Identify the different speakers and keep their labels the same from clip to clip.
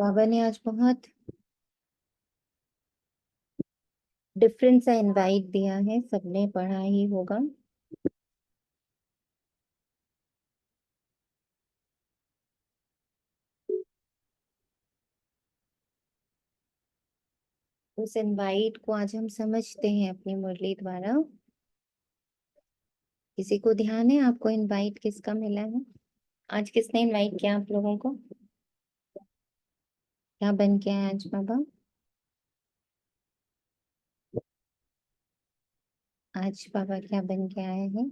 Speaker 1: बाबा ने आज बहुत डिफरेंट सा इनवाइट दिया है, सबने पढ़ा ही होगा। उस इनवाइट को आज हम समझते हैं अपनी मुरली द्वारा। किसी को ध्यान है आपको इनवाइट किसका मिला है? आज किसने इनवाइट किया आप लोगों को? क्या बन के आए आज बाबा? आज बाबा क्या बन के आए हैं?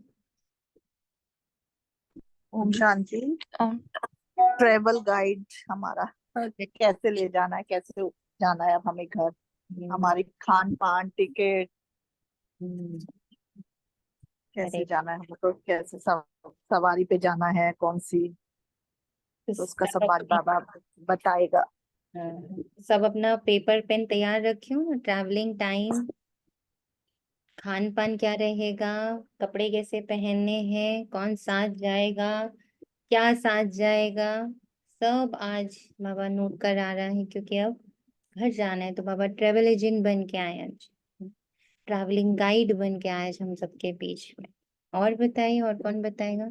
Speaker 2: ओम शांति। ट्रेवल गाइड हमारा कैसे ले जाना है, कैसे जाना है अब हमें घर,
Speaker 1: हम्म,
Speaker 2: हमारी खान पान टिकट
Speaker 1: हम्म,
Speaker 2: कैसे
Speaker 1: करेक्ट।
Speaker 2: जाना है हमको, कैसे सवारी पे जाना है कौन सी,
Speaker 1: तो
Speaker 2: तो उसका
Speaker 1: सब
Speaker 2: सब बात
Speaker 1: अपने
Speaker 2: बाबा बताएगा।
Speaker 1: सब अपना पेपर पेन तैयार रखियो। ट्रैवलिंग टाइम, खान पान क्या रहेगा, कपड़े कैसे पहनने हैं, कौन साथ जाएगा, क्या साथ जाएगा, सब आज बाबा नोट कर आ रहा है। क्योंकि अब घर जाना है तो बाबा ट्रेवल एजेंट बन के आए आज, ट्रैवलिंग गाइड बन के आए आज हम सबके बीच में। और बताइए, और कौन बताएगा?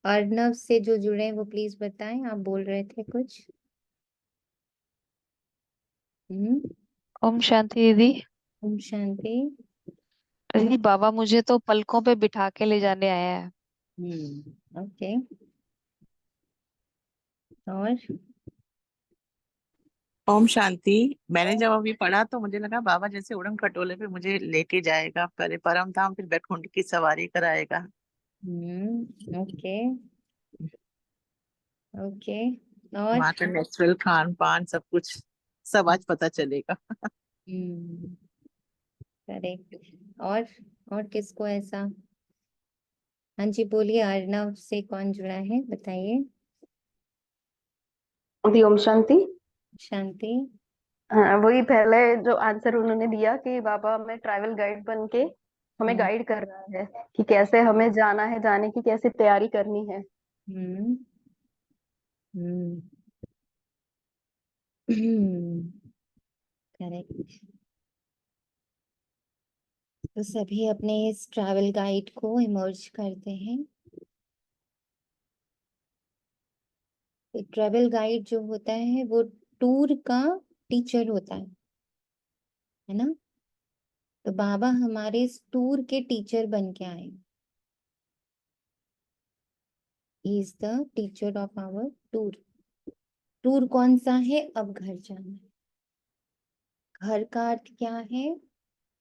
Speaker 1: अर्नव से जो जुड़े हैं वो प्लीज बताएं, आप बोल रहे थे कुछ। हम्म।
Speaker 3: ओम शांति दीदी।
Speaker 1: ओम शांति।
Speaker 3: दीदी बाबा मुझे तो पलकों पे बिठा के ले जाने आया है।
Speaker 1: ओके। और
Speaker 4: ओम शांति। मैंने जब अभी पढ़ा तो मुझे लगा बाबा जैसे उड़न खटोले पे मुझे लेके जाएगा, पहले परम धाम फिर बैकुंठ की सवारी कराएगा।
Speaker 1: ओके। ओके। और
Speaker 4: वहाँ का नेचुरल खान पान सब कुछ सब आज पता चलेगा।
Speaker 1: करेक्ट। और किसको ऐसा? हाँ जी बोलिए, अर्नव से कौन जुड़ा है बताइए।
Speaker 5: जी ओम शांति।
Speaker 1: शांति।
Speaker 5: हाँ, वही पहले जो आंसर उन्होंने दिया कि बाबा हमें ट्रैवल गाइड बन के हमें
Speaker 1: हम्म।
Speaker 5: गाइड कर रहा है कि कैसे हमें जाना है, जाने की कैसे तैयारी करनी है।
Speaker 1: हम्म। हम्म। करेक्ट। तो सभी अपने इस ट्रैवल गाइड को इमर्ज करते हैं। तो ट्रैवल गाइड जो होता है वो टूर का टीचर होता है ना? तो बाबा हमारे इस टूर के टीचर बन के आए। He is the teacher of our tour. Tour कौन सा है? अब घर जाना है। घर का अर्थ क्या है?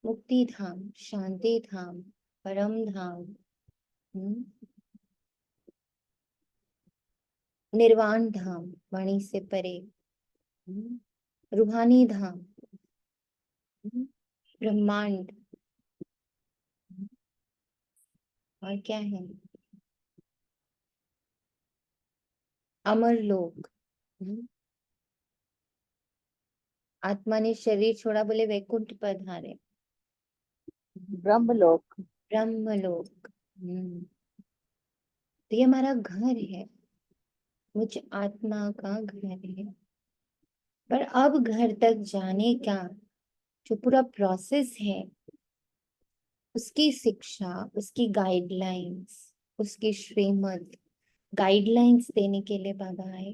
Speaker 1: मुक्ति धाम, शांति धाम, परम धाम, हम्म, निर्वाण धाम, वाणी से परे, रूहानी धाम, ब्रह्मांड, और क्या है? अमर लोक। आत्मा ने शरीर छोड़ा, बोले वैकुंठ पधारे,
Speaker 2: ब्रह्मलोक।
Speaker 1: ब्रह्मलोक। तो ये हमारा घर है, मुझ आत्मा का घर है। पर अब घर तक जाने का जो पूरा प्रोसेस है, उसकी शिक्षा, उसकी गाइडलाइंस, उसकी श्रीमत गाइडलाइंस देने के लिए बाबा आए।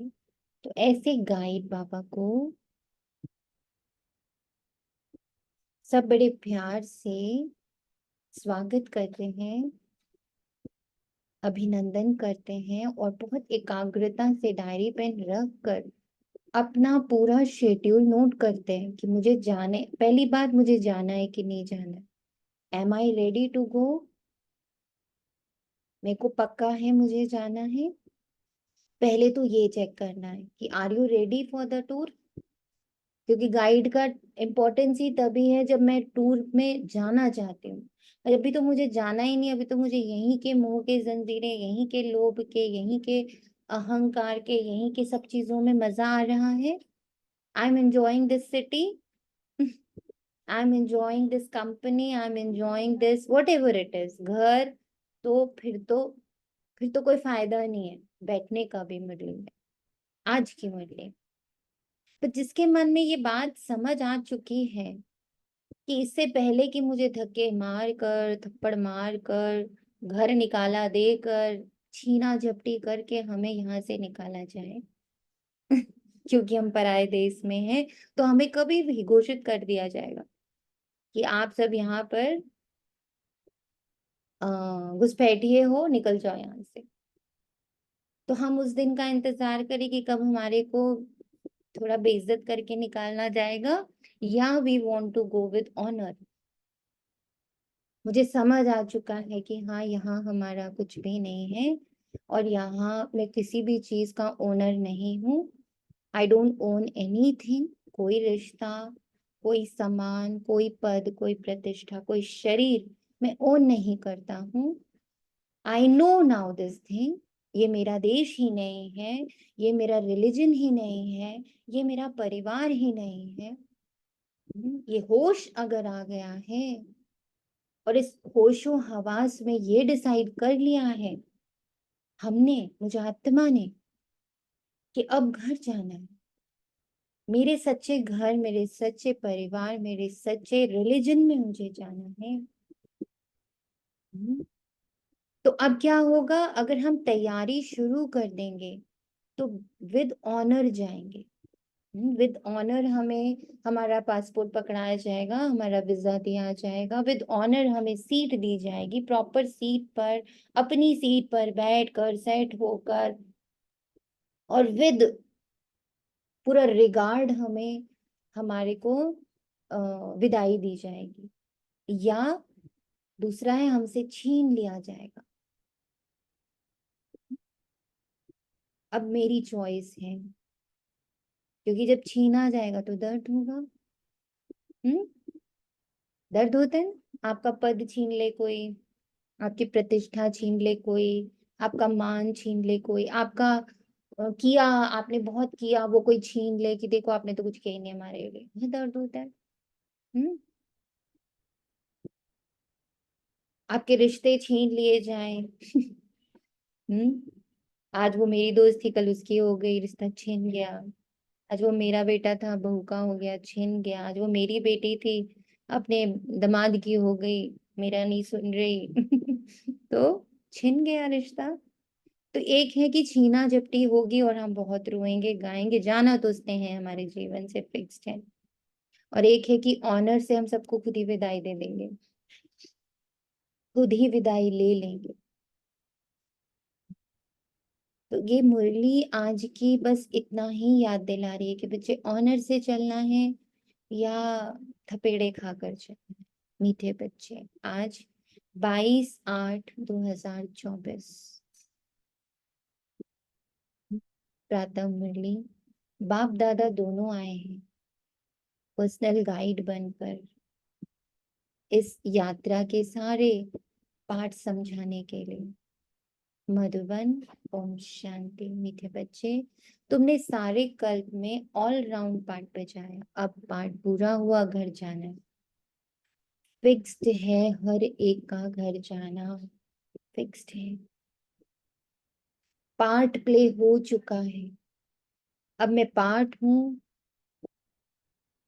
Speaker 1: तो ऐसे गाइड बाबा को सब बड़े प्यार से स्वागत करते हैं, अभिनंदन करते हैं, और बहुत एकाग्रता से डायरी पेन रख कर अपना पूरा शेड्यूल नोट करते हैं कि मुझे जाने, पहली बात मुझे जाना है कि नहीं जाना है। Am I ready to go? मेरे को पक्का है मुझे जाना है। पहले तो ये चेक करना है कि are you ready for the tour. क्योंकि गाइड का इम्पोर्टेंस ही तभी है जब मैं टूर में जाना चाहती हूँ। और अभी तो मुझे जाना ही नहीं, अभी तो मुझे यहीं के मोह के जंजीरें, यहीं के लोभ के, यहीं के अहंकार के, यहीं के सब चीजों में मजा आ रहा है। I am enjoying this city, I am enjoying this company, I am enjoying this what ever it is, घर। तो फिर तो फिर तो कोई फायदा नहीं है बैठने का भी मुरली में, आज की मुरली। तो जिसके मन में ये बात समझ आ चुकी है कि इससे पहले कि मुझे धक्के मार कर, थप्पड़ मार कर, घर निकाला देकर, छीना झपटी करके हमें यहाँ से निकाला जाए क्योंकि हम पराये देश में हैं, तो हमें कभी भी घोषित कर दिया जाएगा कि आप सब यहाँ पर घुसपैठिए हो, निकल जाओ यहाँ से। तो हम उस दिन का इंतजार करें कि कब हमारे को थोड़ा बेइज्जत करके निकालना जाएगा, या we want to go with honour. मुझे समझ आ चुका है कि हाँ, यहाँ हमारा कुछ भी नहीं है और यहाँ मैं किसी भी चीज का ओनर नहीं हूँ। I don't own anything. कोई रिश्ता, कोई सम्मान, कोई पद, कोई प्रतिष्ठा, कोई शरीर मैं ओन नहीं करता हूँ। I know now this thing. ये मेरा देश ही नहीं है, ये मेरा रिलीजन ही नहीं है, ये मेरा परिवार ही नहीं है। ये होश अगर आ गया है और इस होशो हवास में ये डिसाइड कर लिया है हमने, मुझे आत्मा ने, कि अब घर जाना है, मेरे सच्चे घर, मेरे सच्चे परिवार, मेरे सच्चे रिलीजन में मुझे जाना है। तो अब क्या होगा, अगर हम तैयारी शुरू कर देंगे तो विद ऑनर जाएंगे। विद ऑनर हमें हमारा पासपोर्ट पकड़ाया जाएगा, हमारा वीजा दिया जाएगा, विद ऑनर हमें सीट दी जाएगी, प्रॉपर सीट पर, अपनी सीट पर बैठकर सेट होकर, और विद पूरा रिगार्ड हमें, हमारे को विदाई दी जाएगी। या दूसरा है, हमसे छीन लिया जाएगा। अब मेरी चॉइस है, क्योंकि जब छीना जाएगा तो दर्द होगा। दर्द होता है ना, आपका पद छीन ले कोई, आपकी प्रतिष्ठा छीन ले कोई, आपका मान छीन ले कोई, आपका किया, आपने बहुत किया, वो कोई छीन ले कि देखो आपने तो कुछ किया ही नहीं हमारे लिए, ये दर्द होता है। आपके रिश्ते छीन लिए जाएं आज वो मेरी दोस्त थी, कल उसकी हो गई, रिश्ता छीन गया। आज वो मेरा बेटा था, बहू का हो गया, छीन गया। आज वो मेरी बेटी थी, अपने दामाद की हो गई, मेरा नहीं सुन रही तो छिन गया रिश्ता। तो एक है कि छीना झपटी होगी और हम बहुत रोएंगे गाएंगे, जाना तो उसने है हमारे जीवन से, फिक्स्ड है। और एक है कि ऑनर से हम सबको खुद ही विदाई दे देंगे, खुद ही विदाई ले लेंगे। तो ये मुरली आज की बस इतना ही याद दिला रही है कि बच्चे ऑनर से चलना है या थपेड़े खाकर चलना है। मीठे बच्चे, आज 22/8/2024 प्रातः मुरली। बाप दादा दोनों आए हैं पर्सनल गाइड बनकर इस यात्रा के सारे पाठ समझाने के लिए। मधुबन, ओम शांति। मीठे बच्चे, तुमने सारे कल्प में ऑल राउंड पाठ बजाया, अब पाठ पूरा हुआ, घर जाना है। फिक्स्ड है हर एक का घर जाना, फिक्स्ड है। पार्ट प्ले हो चुका है, अब मैं पार्ट हूं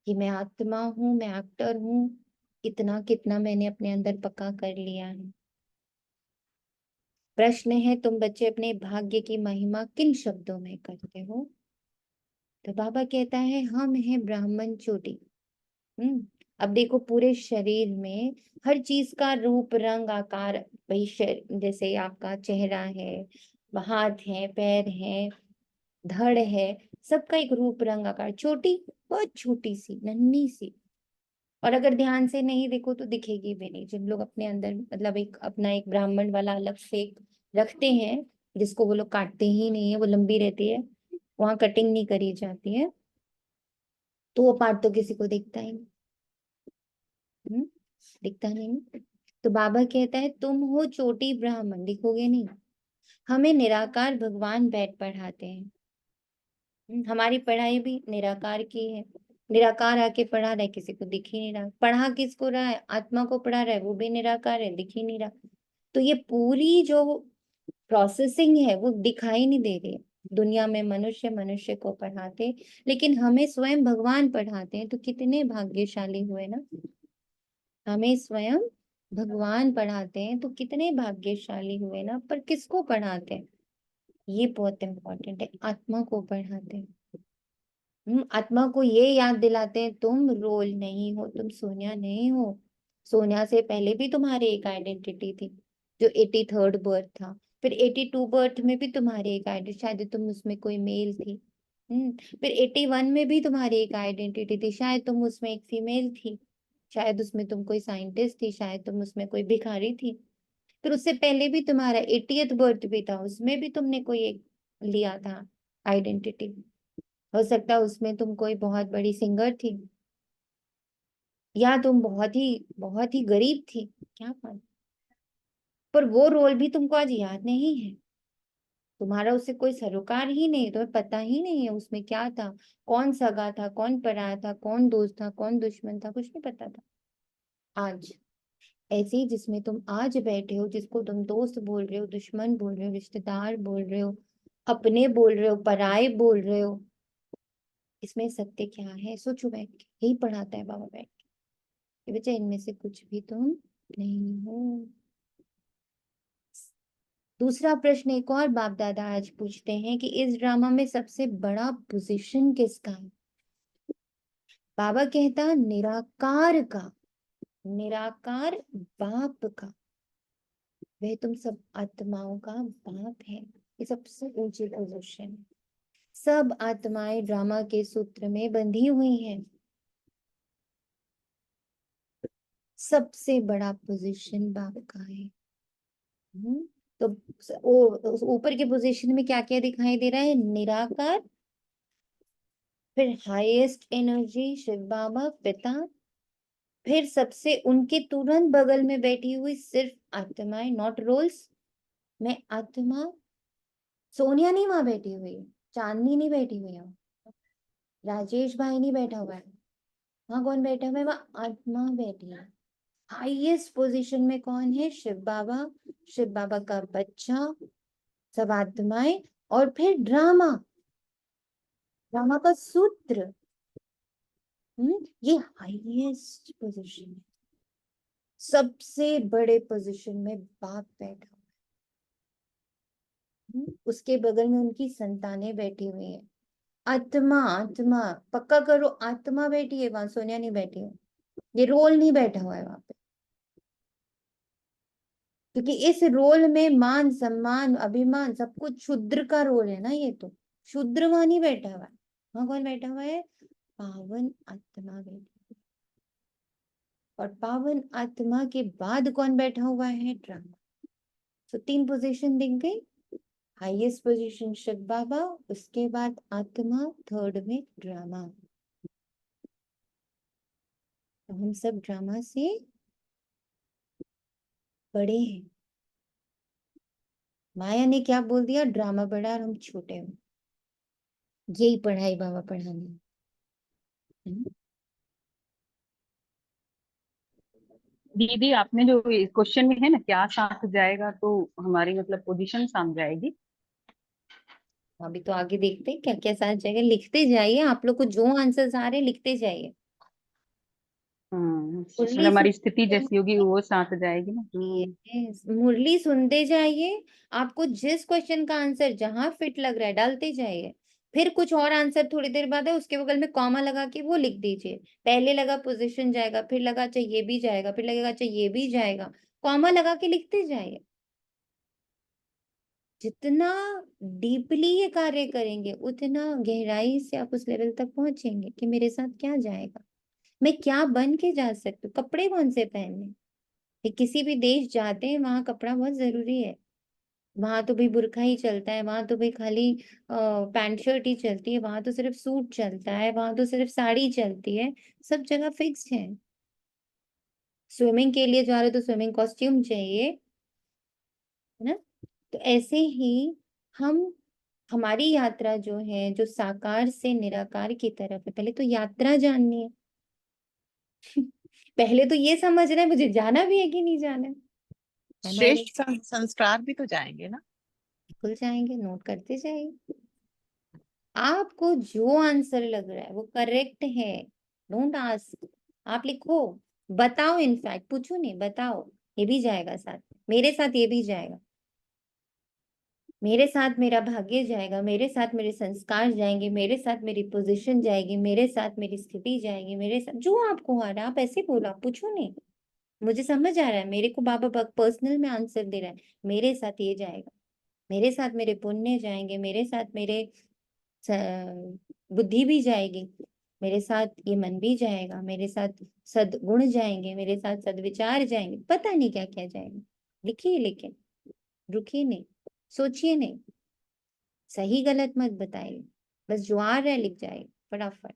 Speaker 1: कि मैं आत्मा हूं, मैं एक्टर हूं, इतना कितना मैंने अपने अंदर पक्का कर लिया है। प्रश्न है, तुम बच्चे अपने भाग्य की महिमा किन शब्दों में करते हो? तो बाबा कहता है, हम हैं ब्राह्मण चोटी। अब देखो पूरे शरीर में हर चीज का रूप रंग आकार, भाई जैसे आपका चेहरा है, हाथ है, पैर है, धड़ है, सबका एक रूप रंग आकार। चोटी बहुत छोटी सी, नन्ही सी, और अगर ध्यान से नहीं देखो तो दिखेगी भी नहीं। जिन लोग अपने अंदर मतलब एक अपना एक ब्राह्मण वाला अलग से एक रखते हैं, जिसको वो लोग काटते ही नहीं है, वो लंबी रहती है, वहां कटिंग नहीं करी जाती है, तो वो पार्ट तो किसी को दिखता ही नहीं। दिखता नहीं। तो बाबा कहता है, तुम हो चोटी ब्राह्मण, दिखोगे नहीं। हमें निराकार भगवान बैठ पढ़ाते हैं। हमारी पढ़ाई भी निराकार की है। निराकार आके पढ़ा रहा है, किसी को दिख ही नहीं रहा। पढ़ा किसको रहा है? आत्मा को पढ़ा रहा है, वो भी निराकार है, दिख ही नहीं रहा। तो ये पूरी जो प्रोसेसिंग है वो दिखाई नहीं दे रही है। दुनिया में मनुष्य मनुष्य को पढ़ाते, लेकिन हमें स्वयं भगवान पढ़ाते हैं, तो कितने भाग्यशाली हुए ना। हमें स्वयं भगवान पढ़ाते हैं तो कितने भाग्यशाली हुए ना। पर किसको पढ़ाते हैं, ये बहुत इंपॉर्टेंट है। आत्मा को पढ़ाते हैं। आत्मा को ये याद दिलाते हैं, तुम रोल नहीं हो, तुम सोनिया नहीं हो। सोनिया से पहले भी तुम्हारी एक आइडेंटिटी थी, जो 83rd बर्थ था। फिर 82 बर्थ में भी तुम्हारी एक आइडेंटिटी, शायद तुम उसमें कोई मेल थी। फिर 81 में भी तुम्हारी एक आइडेंटिटी थी, शायद तुम उसमें एक फीमेल थी। शायद उसमें तुम कोई साइंटिस्ट थी, शायद तुम उसमें कोई भिखारी थी। फिर उससे पहले भी तुम्हारा 80th बर्थ भी था, उसमें भी तुमने कोई एक लिया था आइडेंटिटी। हो सकता है उसमें तुम कोई बहुत बड़ी सिंगर थी, या तुम बहुत ही गरीब थी, क्या पता। पर वो रोल भी तुमको आज याद नहीं है। तुम्हारा उससे कोई सरोकार ही नहीं, तुम्हें पता ही नहीं है उसमें क्या था, कौन सगा था, कौन पराया था, कौन दोस्त था, कौन दुश्मन था, कुछ नहीं पता था। आज ऐसे ही जिसमें तुम आज बैठे हो, जिसको तुम दोस्त बोल रहे हो, दुश्मन बोल रहे हो, रिश्तेदार बोल रहे हो, अपने बोल रहे हो, पराये बोल रहे हो, इसमें सत्य क्या है, सोचो बैठ के। यही पढ़ाता है बाबा बैठ के कि बच्चा इनमें से कुछ भी तुम नहीं हो। दूसरा प्रश्न एक और बाप दादा आज पूछते हैं कि इस ड्रामा में सबसे बड़ा पोजीशन किसका है। बाबा कहता निराकार का, निराकार बाप का। वह तुम सब आत्माओं का बाप है। ये सबसे ऊंची पोजीशन है। सब आत्माएं ड्रामा के सूत्र में बंधी हुई हैं। सबसे बड़ा पोजीशन बाप का है। तो ऊपर के पोजीशन में क्या क्या दिखाई दे रहा है, निराकार, फिर हाईएस्ट एनर्जी शिव बाबा पिता, फिर सबसे उनके तुरंत बगल में बैठी हुई सिर्फ आत्माएं, नॉट रोल्स। मैं आत्मा, सोनिया नहीं वहां बैठी हुई है, चांदनी नहीं बैठी हुई है, राजेश भाई नहीं बैठा हुआ है। वहां कौन बैठा हुआ है, वहां आत्मा बैठी है। हाईएस्ट पोजीशन में कौन है, शिव बाबा, शिव बाबा का बच्चा, सब आत्माएं, और फिर ड्रामा, ड्रामा का सूत्र। ये हाईएस्ट पोजीशन है। सबसे बड़े पोजीशन में बाप बैठा हुआ है। उसके बगल में उनकी संतानें बैठी हुई है। आत्मा, आत्मा पक्का करो, आत्मा बैठी है वहां, सोनिया नहीं बैठी है। ये रोल नहीं बैठा हुआ है वहां पे, क्योंकि इस रोल में मान सम्मान अभिमान सब कुछ शूद्र का रोल है ना। ये तो शूद्र वहां नहीं बैठा हुआ है। वहां कौन बैठा हुआ है, पावन आत्मा बैठी है। और पावन आत्मा के बाद कौन बैठा हुआ है, ड्रामा। तो 3 पोजीशन दिख गई। हाईएस्ट पोजीशन शिव बाबा, उसके बाद आत्मा, थर्ड में ड्रामा। तो हम सब ड्रामा से बड़े हैं। माया ने क्या बोल दिया, ड्रामा बड़ा और हम छोटे हो। यही पढ़ाई बाबा पढ़ाने, है ना?
Speaker 6: दीदी आपने जो क्वेश्चन में है ना, क्या साथ जाएगा, तो हमारी मतलब पोजीशन साथ जाएगी।
Speaker 1: अभी तो आगे देखते हैं क्या क्या साथ जाएगा। लिखते जाइए, आप लोग को जो आंसर्स आ रहे हैं लिखते जाइए।
Speaker 6: मतलब
Speaker 1: मुरली
Speaker 6: हमारी स्थिति
Speaker 1: सुनते
Speaker 6: जैसी होगी वो साथ जाएगी ना।
Speaker 1: Yes, मुरली सुनते जाइए। आपको जिस क्वेश्चन का आंसर जहां फिट लग रहा है डालते जाइए। फिर कुछ और आंसर थोड़ी देर बाद है, उसके बगल में कॉमा लगा के वो लिख दीजिए। पहले लगा पोजीशन जाएगा, फिर लगा अच्छा ये भी जाएगा, फिर लगेगा अच्छा ये भी जाएगा, कॉमा लगा के लिखते जाइए। जितना डीपली ये कार्य करेंगे उतना गहराई से आप उस लेवल तक पहुंचेंगे कि मेरे साथ क्या जाएगा, मैं क्या बन के जा सकती हूँ, कपड़े कौन से पहनने। ये किसी भी देश जाते हैं वहां कपड़ा बहुत जरूरी है। वहां तो भाई बुरखा ही चलता है, वहां तो भाई खाली पैंट शर्ट ही चलती है, वहां तो सिर्फ सूट चलता है, वहां तो सिर्फ साड़ी चलती है। सब जगह फिक्स्ड है। स्विमिंग के लिए जा रहे हो तो स्विमिंग कॉस्ट्यूम चाहिए, है ना। तो ऐसे ही हम, हमारी यात्रा जो है, जो साकार से निराकार की तरफ है, पहले तो यात्रा जाननी है। पहले तो ये समझना है मुझे जाना भी है कि नहीं जाना है ना।
Speaker 4: श्रेष्ठ संस्कार भी तो जाएंगे ना।
Speaker 1: बिल्कुल जाएंगे, नोट करते जाइए। आपको जो आंसर लग रहा है वो करेक्ट है, डोंट आस्क, आप लिखो, बताओ, इनफैक्ट पूछो नहीं, बताओ। ये भी जाएगा साथ, मेरे साथ ये भी जाएगा, मेरे साथ मेरा भाग्य जाएगा, मेरे साथ मेरे संस्कार जाएंगे, मेरे साथ मेरी पोजीशन जाएगी, मेरे साथ मेरी स्थिति जाएगी, मेरे साथ जो आपको आ रहा है आप ऐसे बोलो, आप पूछो नहीं। मुझे समझ आ रहा है, मेरे को बाबा पर्सनल में आंसर दे रहा है, मेरे साथ ये जाएगा, मेरे साथ मेरे पुण्य जाएंगे, मेरे साथ मेरे बुद्धि भी जाएगी, मेरे साथ ये मन भी जाएगा, मेरे साथ सद्गुण जाएंगे, मेरे साथ सद्विचार जाएंगे, पता नहीं क्या क्या जाएंगे। लिखिए, लेकिन रुकिए नहीं, सोचिए नहीं, सही गलत मत बताइए, बस जो आ रहा है लिख जाइए फटाफट।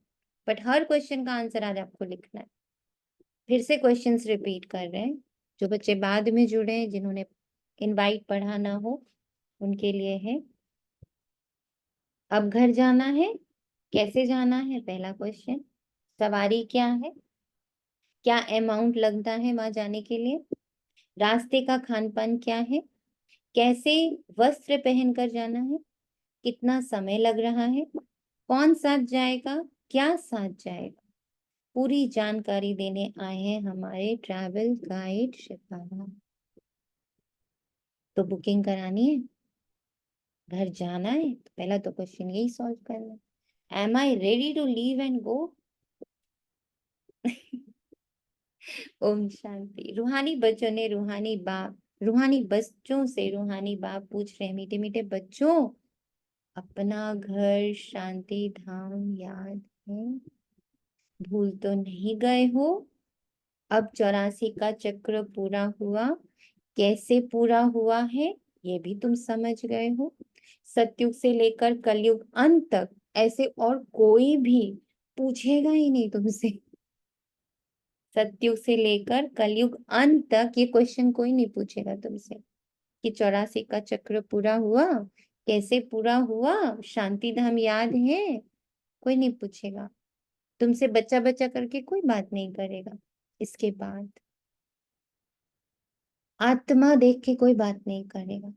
Speaker 1: बट हर क्वेश्चन का आंसर आज आपको लिखना है। फिर से क्वेश्चंस रिपीट कर रहे हैं, जो बच्चे बाद में जुड़े हैं, जिन्होंने इनवाइट पढ़ा ना हो, उनके लिए है। अब घर जाना है, कैसे जाना है, पहला क्वेश्चन। सवारी क्या है, क्या अमाउंट लगता है वहां जाने के लिए, रास्ते का खान पान क्या है, कैसे वस्त्र पहनकर जाना है, कितना समय लग रहा है, कौन साथ जाएगा, क्या साथ जाएगा, पूरी जानकारी देने आए हैं हमारे ट्रैवल गाइड शिकारा। तो बुकिंग करानी है, घर जाना है, तो पहला तो क्वेश्चन यही सॉल्व करना है, am I ready to leave and go. ओम शांति। रूहानी बच्चों ने रूहानी बच्चों से रूहानी बाप पूछ रहे हैं, मीठे मीठे बच्चों, अपना घर शांति धाम याद है, भूल तो नहीं गए हो? अब 84 का चक्र पूरा हुआ, कैसे पूरा हुआ है ये भी तुम समझ गए हो। सतयुग से लेकर कलयुग अंत तक ऐसे और कोई भी पूछेगा ही नहीं तुमसे। सतयुग से लेकर कलयुग अंत तक ये क्वेश्चन कोई नहीं पूछेगा तुमसे कि 84 का चक्र पूरा हुआ, कैसे पूरा हुआ, शांति धाम याद है, कोई नहीं पूछेगा तुमसे, बच्चा बच्चा करके कोई बात नहीं करेगा। इसके बाद आत्मा देख के कोई बात नहीं करेगा,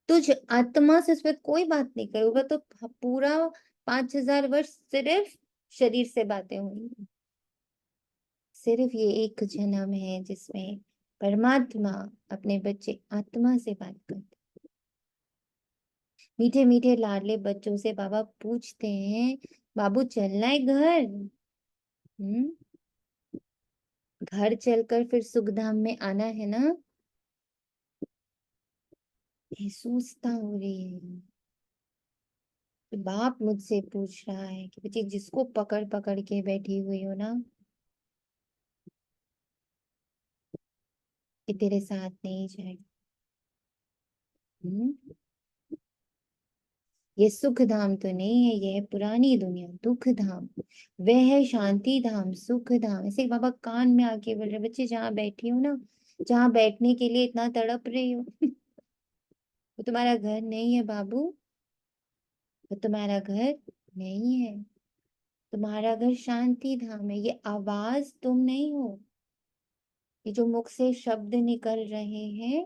Speaker 1: तुझ आत्मा से इस पर कोई बात नहीं करेगा, तो पूरा 5000 वर्ष सिर्फ शरीर से बातें होंगी। सिर्फ ये एक जन्म है जिसमें परमात्मा अपने बच्चे आत्मा से बात करते। मीठे मीठे लाडले बच्चों से बाबा पूछते हैं, बाबू चलना है घर? घर चलकर फिर सुखधाम में आना है ना? महसूसता हो रही है। तो बाप मुझसे पूछ रहा है कि बच्चे जिसको पकड़ पकड़ के बैठी हुई हो ना, कि तेरे साथ नहीं जाएगा। ये सुख धाम तो नहीं है, ये है पुरानी दुनिया, दुख धाम। वह है शांति धाम, सुख धाम। ऐसे बाबा कान में आके बोल रहे, बच्चे जहाँ बैठी हो ना, जहाँ बैठने के लिए इतना तड़प रही हो वो तुम्हारा घर नहीं है बाबू, वो तुम्हारा घर नहीं है। तुम्हारा घर शांति धाम है। ये आवाज तुम नहीं हो, ये जो मुख से शब्द निकल रहे हैं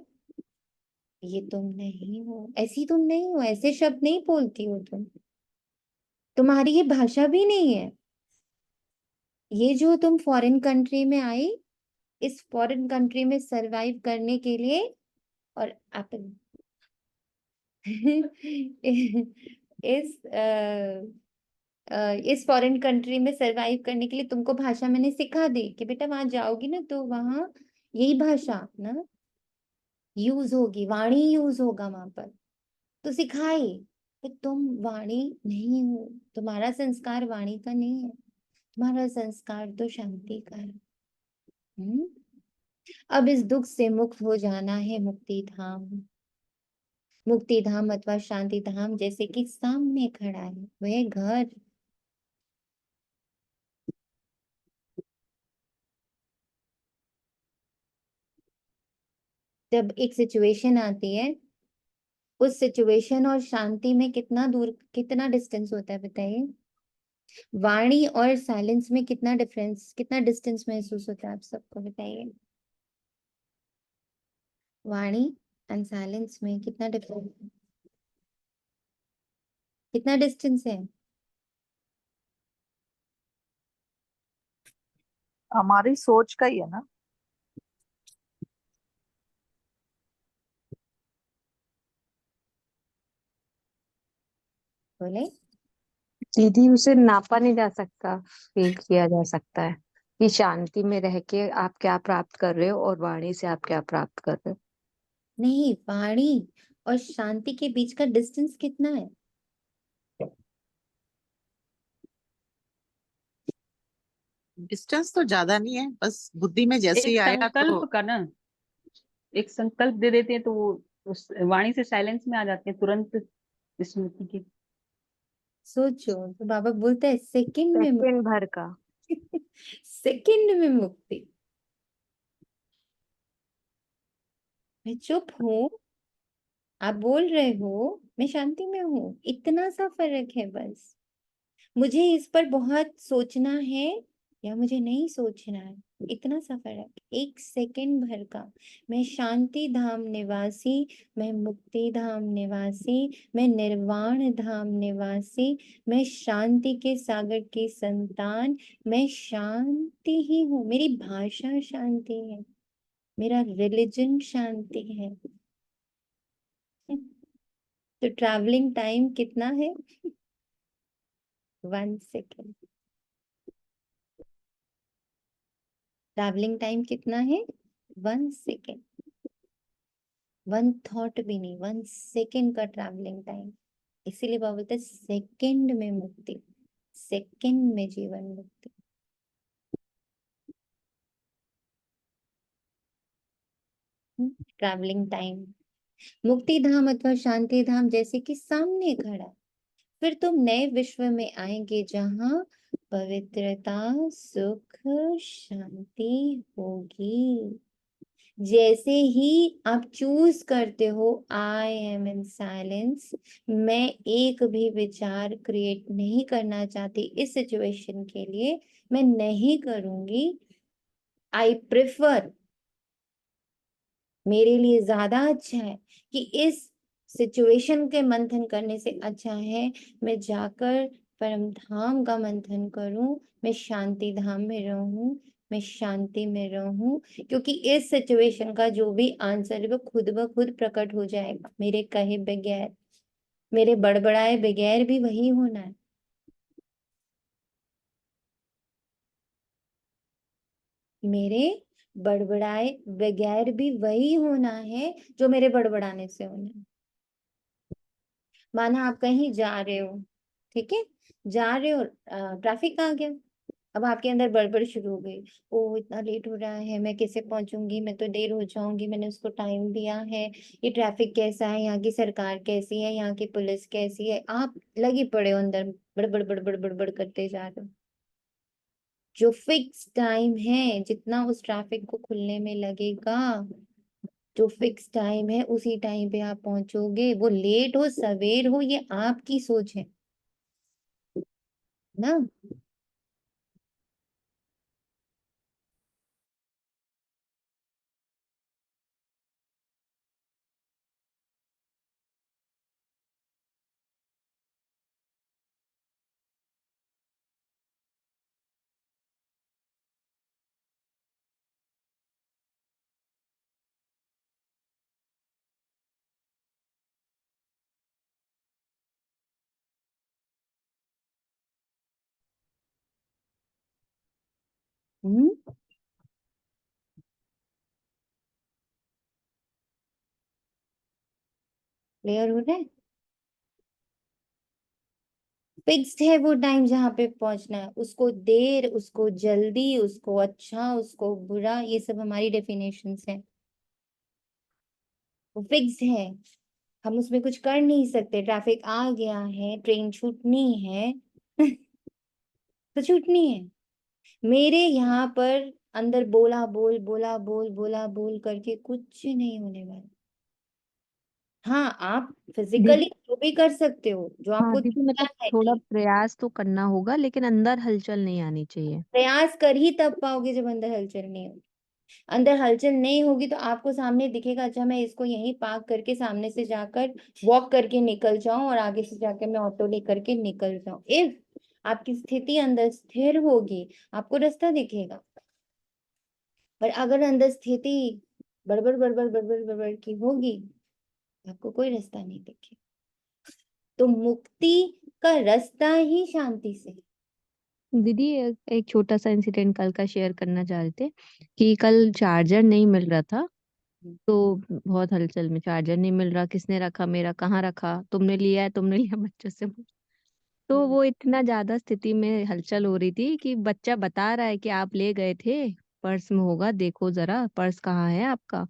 Speaker 1: ये तुम नहीं हो, ऐसी तुम नहीं हो, ऐसे शब्द नहीं बोलती हो तुम, तुम्हारी ये भाषा भी नहीं है। ये जो तुम फॉरेन कंट्री में आई, इस फॉरेन कंट्री में सरवाइव करने के लिए, और एप्पल इस फॉरेन कंट्री में सरवाइव करने के लिए तुमको भाषा मैंने सिखा दी कि बेटा वहां जाओगी ना तो वहां यही भाषा ना यूज होगी, वाणी यूज होगा वहां पर, तो सिखाई। तो तुम वाणी नहीं हो, तुम्हारा संस्कार वाणी का नहीं है, तुम्हारा संस्कार तो शांति का है। अब इस दुख से मुक्त हो जाना है मुक्ति धाम। मुक्ति धाम अथवा शांति धाम जैसे कि सामने खड़ा है, वह घर। जब एक सिचुएशन आती है, उस सिचुएशन और शांति में कितना दूर, कितना डिस्टेंस होता है बताइए? वाणी और साइलेंस में कितना डिफरेंस, कितना डिस्टेंस महसूस होता है आप सबको बताइए? वाणी एंड साइलेंस में कितना डिफरेंस? कितना डिस्टेंस है?
Speaker 2: हमारी सोच का ही है ना।
Speaker 1: बोले।
Speaker 7: दीदी उसे नापा नहीं जा सकता, फील किया जा सकता है कि शांति में रह के आप क्या प्राप्त कर रहे हो और वाणी से आप क्या प्राप्त कर रहे हो।
Speaker 1: नहीं, वाणी और शांति के बीच का डिस्टेंस कितना है?
Speaker 4: डिस्टेंस तो ज्यादा नहीं है, बस बुद्धि में जैसे ही
Speaker 6: एक
Speaker 4: आया तो।
Speaker 6: संकल्प का ना, एक संकल्प दे देते हैं तो वो उस वाणी से साइलेंस में आ जाते हैं तुरंत स्मृति के।
Speaker 1: सोचो, तो बाबा बोलता है सेकंड में
Speaker 7: सेकंड भर का।
Speaker 1: सेकंड में मुक्ति। मैं चुप हूँ, आप बोल रहे हो, मैं शांति में हूँ, इतना सा फर्क है बस। मुझे इस पर बहुत सोचना है या मुझे नहीं सोचना है, इतना सा फर्क, एक सेकंड भर का। मैं शांति धाम निवासी, मैं मुक्ति धाम निवासी, मैं निर्वाण धाम निवासी, मैं शांति के सागर की संतान, मैं शांति ही हूँ। मेरी भाषा शांति है, मेरा रिलीजन शांति है। तो ट्रैवलिंग टाइम कितना है? 1 सेकेंड। ट्रैवलिंग टाइम कितना है? 1 सेकेंड। 1 थॉट भी नहीं, 1 सेकेंड का ट्रैवलिंग टाइम। इसीलिए बाबा बोलते सेकेंड में मुक्ति, सेकेंड में जीवन मुक्ति। ट्रैवलिंग टाइम मुक्ति धाम अथवा शांति धाम जैसे कि सामने खड़ा। फिर तुम नए विश्व में आएंगे जहां पवित्रता, सुख, शांति होगी। जैसे ही आप चूज करते हो आई एम इन साइलेंस, मैं एक भी विचार क्रिएट नहीं करना चाहती इस सिचुएशन के लिए, मैं नहीं करूंगी। आई प्रिफर, मेरे लिए ज्यादा अच्छा है कि इस सिचुएशन के मंथन करने से अच्छा है मैं जाकर परम धाम का मंथन करूं, मैं शांति धाम में रहूं, मैं शांति में रहूं। क्योंकि इस सिचुएशन का जो भी आंसर है वो खुद ब खुद प्रकट हो जाएगा, मेरे कहे बगैर, मेरे बड़बड़ाए बगैर भी वही होना है। मेरे बड़बड़ाए बगैर भी वही होना है जो मेरे बड़बड़ाने से होना है। माना आप कहीं जा रहे हो, ठीक है, जा रहे हो, ट्रैफिक आ गया, अब आपके अंदर बड़बड़ शुरू हो गई। ओ इतना लेट हो रहा है, मैं कैसे पहुंचूंगी, मैं तो देर हो जाऊंगी, मैंने उसको टाइम दिया है, ये ट्रैफिक कैसा है, यहाँ की सरकार कैसी है, यहाँ की पुलिस कैसी है, आप लगे पड़े हो अंदर, बड़बड़ बड़बड़ बड़बड़ करते जा रहे हो। जो फिक्स टाइम है जितना उस ट्रैफिक को खुलने में लगेगा, जो फिक्स टाइम है उसी टाइम पे आप पहुंचोगे। वो लेट हो सवेर हो ये आपकी सोच है ना। हम्म, क्लियर हो रहा है? फिक्स्ड है वो टाइम जहाँ पे पहुंचना है, उसको देर, उसको जल्दी, उसको अच्छा, उसको बुरा, ये सब हमारी डेफिनेशंस हैं। वो फिक्स्ड है, हम उसमें कुछ कर नहीं सकते। ट्रैफिक आ गया है, ट्रेन छूटनी है तो छूटनी है। मेरे यहाँ पर अंदर बोला बोल, बोला बोल, बोला बोल करके कुछ नहीं होने वाला। हाँ, आप फिजिकली
Speaker 7: दीदी,
Speaker 1: जो भी कर सकते हो जो
Speaker 7: हाँ
Speaker 1: आपको
Speaker 7: दीदी,
Speaker 1: दिखता
Speaker 7: मतलब
Speaker 1: है
Speaker 7: थोड़ा
Speaker 1: कि
Speaker 7: प्रयास तो करना होगा लेकिन अंदर हलचल नहीं आनी चाहिए।
Speaker 1: प्रयास कर ही तब पाओगे जब अंदर हलचल नहीं हो। अंदर हलचल नहीं होगी तो आपको सामने दिखेगा, अच्छा मैं इसको यहीं पार्क करके सामने से जाकर वॉक करके निकल जाऊं और आगे से जाकर मैं ऑटो लेकर के निकल जाऊं। इफ आपकी स्थिति अंदर स्थिर होगी आपको रास्ता दिखेगा, पर अगर अंदर स्थिति बड़बड़ बड़बड़ बड़बड़ बड़बड़ की होगी आपको कोई रास्ता नहीं दिखेगा। तो मुक्ति का रास्ता ही शांति से है।
Speaker 7: दीदी एक छोटा सा इंसिडेंट कल का शेयर करना चाह रहे थे कि कल चार्जर नहीं मिल रहा था, तो बहुत हलचल में चार्जर नहीं मिल रहा, किसने रखा, मेरा कहाँ रखा, तुमने लिया है, तुमने लिया, बच्चों से तो वो इतना ज्यादा स्थिति में हलचल हो रही थी कि बच्चा बता रहा है कि आप ले गए थे, पर्स में होगा, देखो जरा पर्स कहाँ है आपका।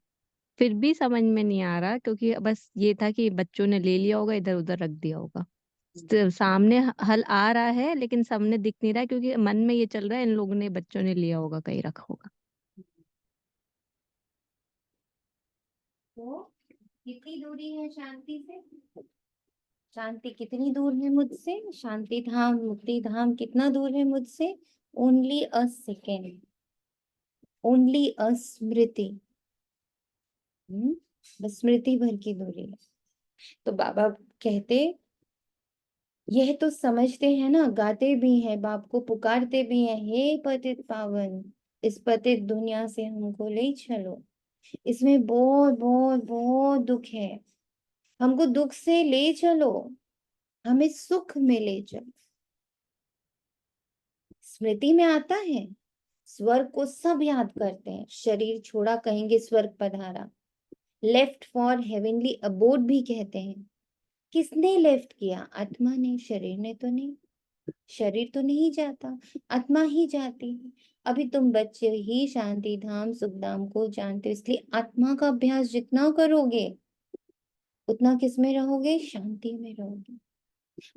Speaker 7: फिर भी समझ में नहीं आ रहा क्योंकि बस ये था कि बच्चों ने ले लिया होगा, इधर उधर रख दिया होगा। सामने हल आ रहा है लेकिन सामने दिख नहीं रहा है क्योंकि मन में ये चल रहा है इन लोगों ने, बच्चों ने लिया होगा, कहीं रखा होगा।
Speaker 1: तो कितनी दूरी है शांति से? शांति कितनी दूर है मुझसे? शांति धाम मुक्ति धाम कितना दूर है मुझसे? Only a second, only a स्मृति। बस स्मृति भर की दूरी है। तो बाबा कहते यह तो समझते हैं ना, गाते भी हैं, बाप को पुकारते भी हैं, हे पतित पावन इस पतित दुनिया से हमको ले चलो, इसमें बहुत बहुत बहुत दुख है, हमको दुख से ले चलो, हमें सुख में ले चलो। स्मृति में आता है स्वर्ग को सब याद करते हैं, शरीर छोड़ा कहेंगे स्वर्ग पधारा, लेफ्ट फॉर हेवनली अबोर्ड भी कहते हैं। किसने लेफ्ट किया? आत्मा ने, शरीर ने तो नहीं। शरीर तो नहीं जाता, आत्मा ही जाती है। अभी तुम बच्चे ही शांति धाम सुख धाम को जानते हो, इसलिए आत्मा का अभ्यास जितना करोगे उतना किस में रहोगे? शांति में रहोगे।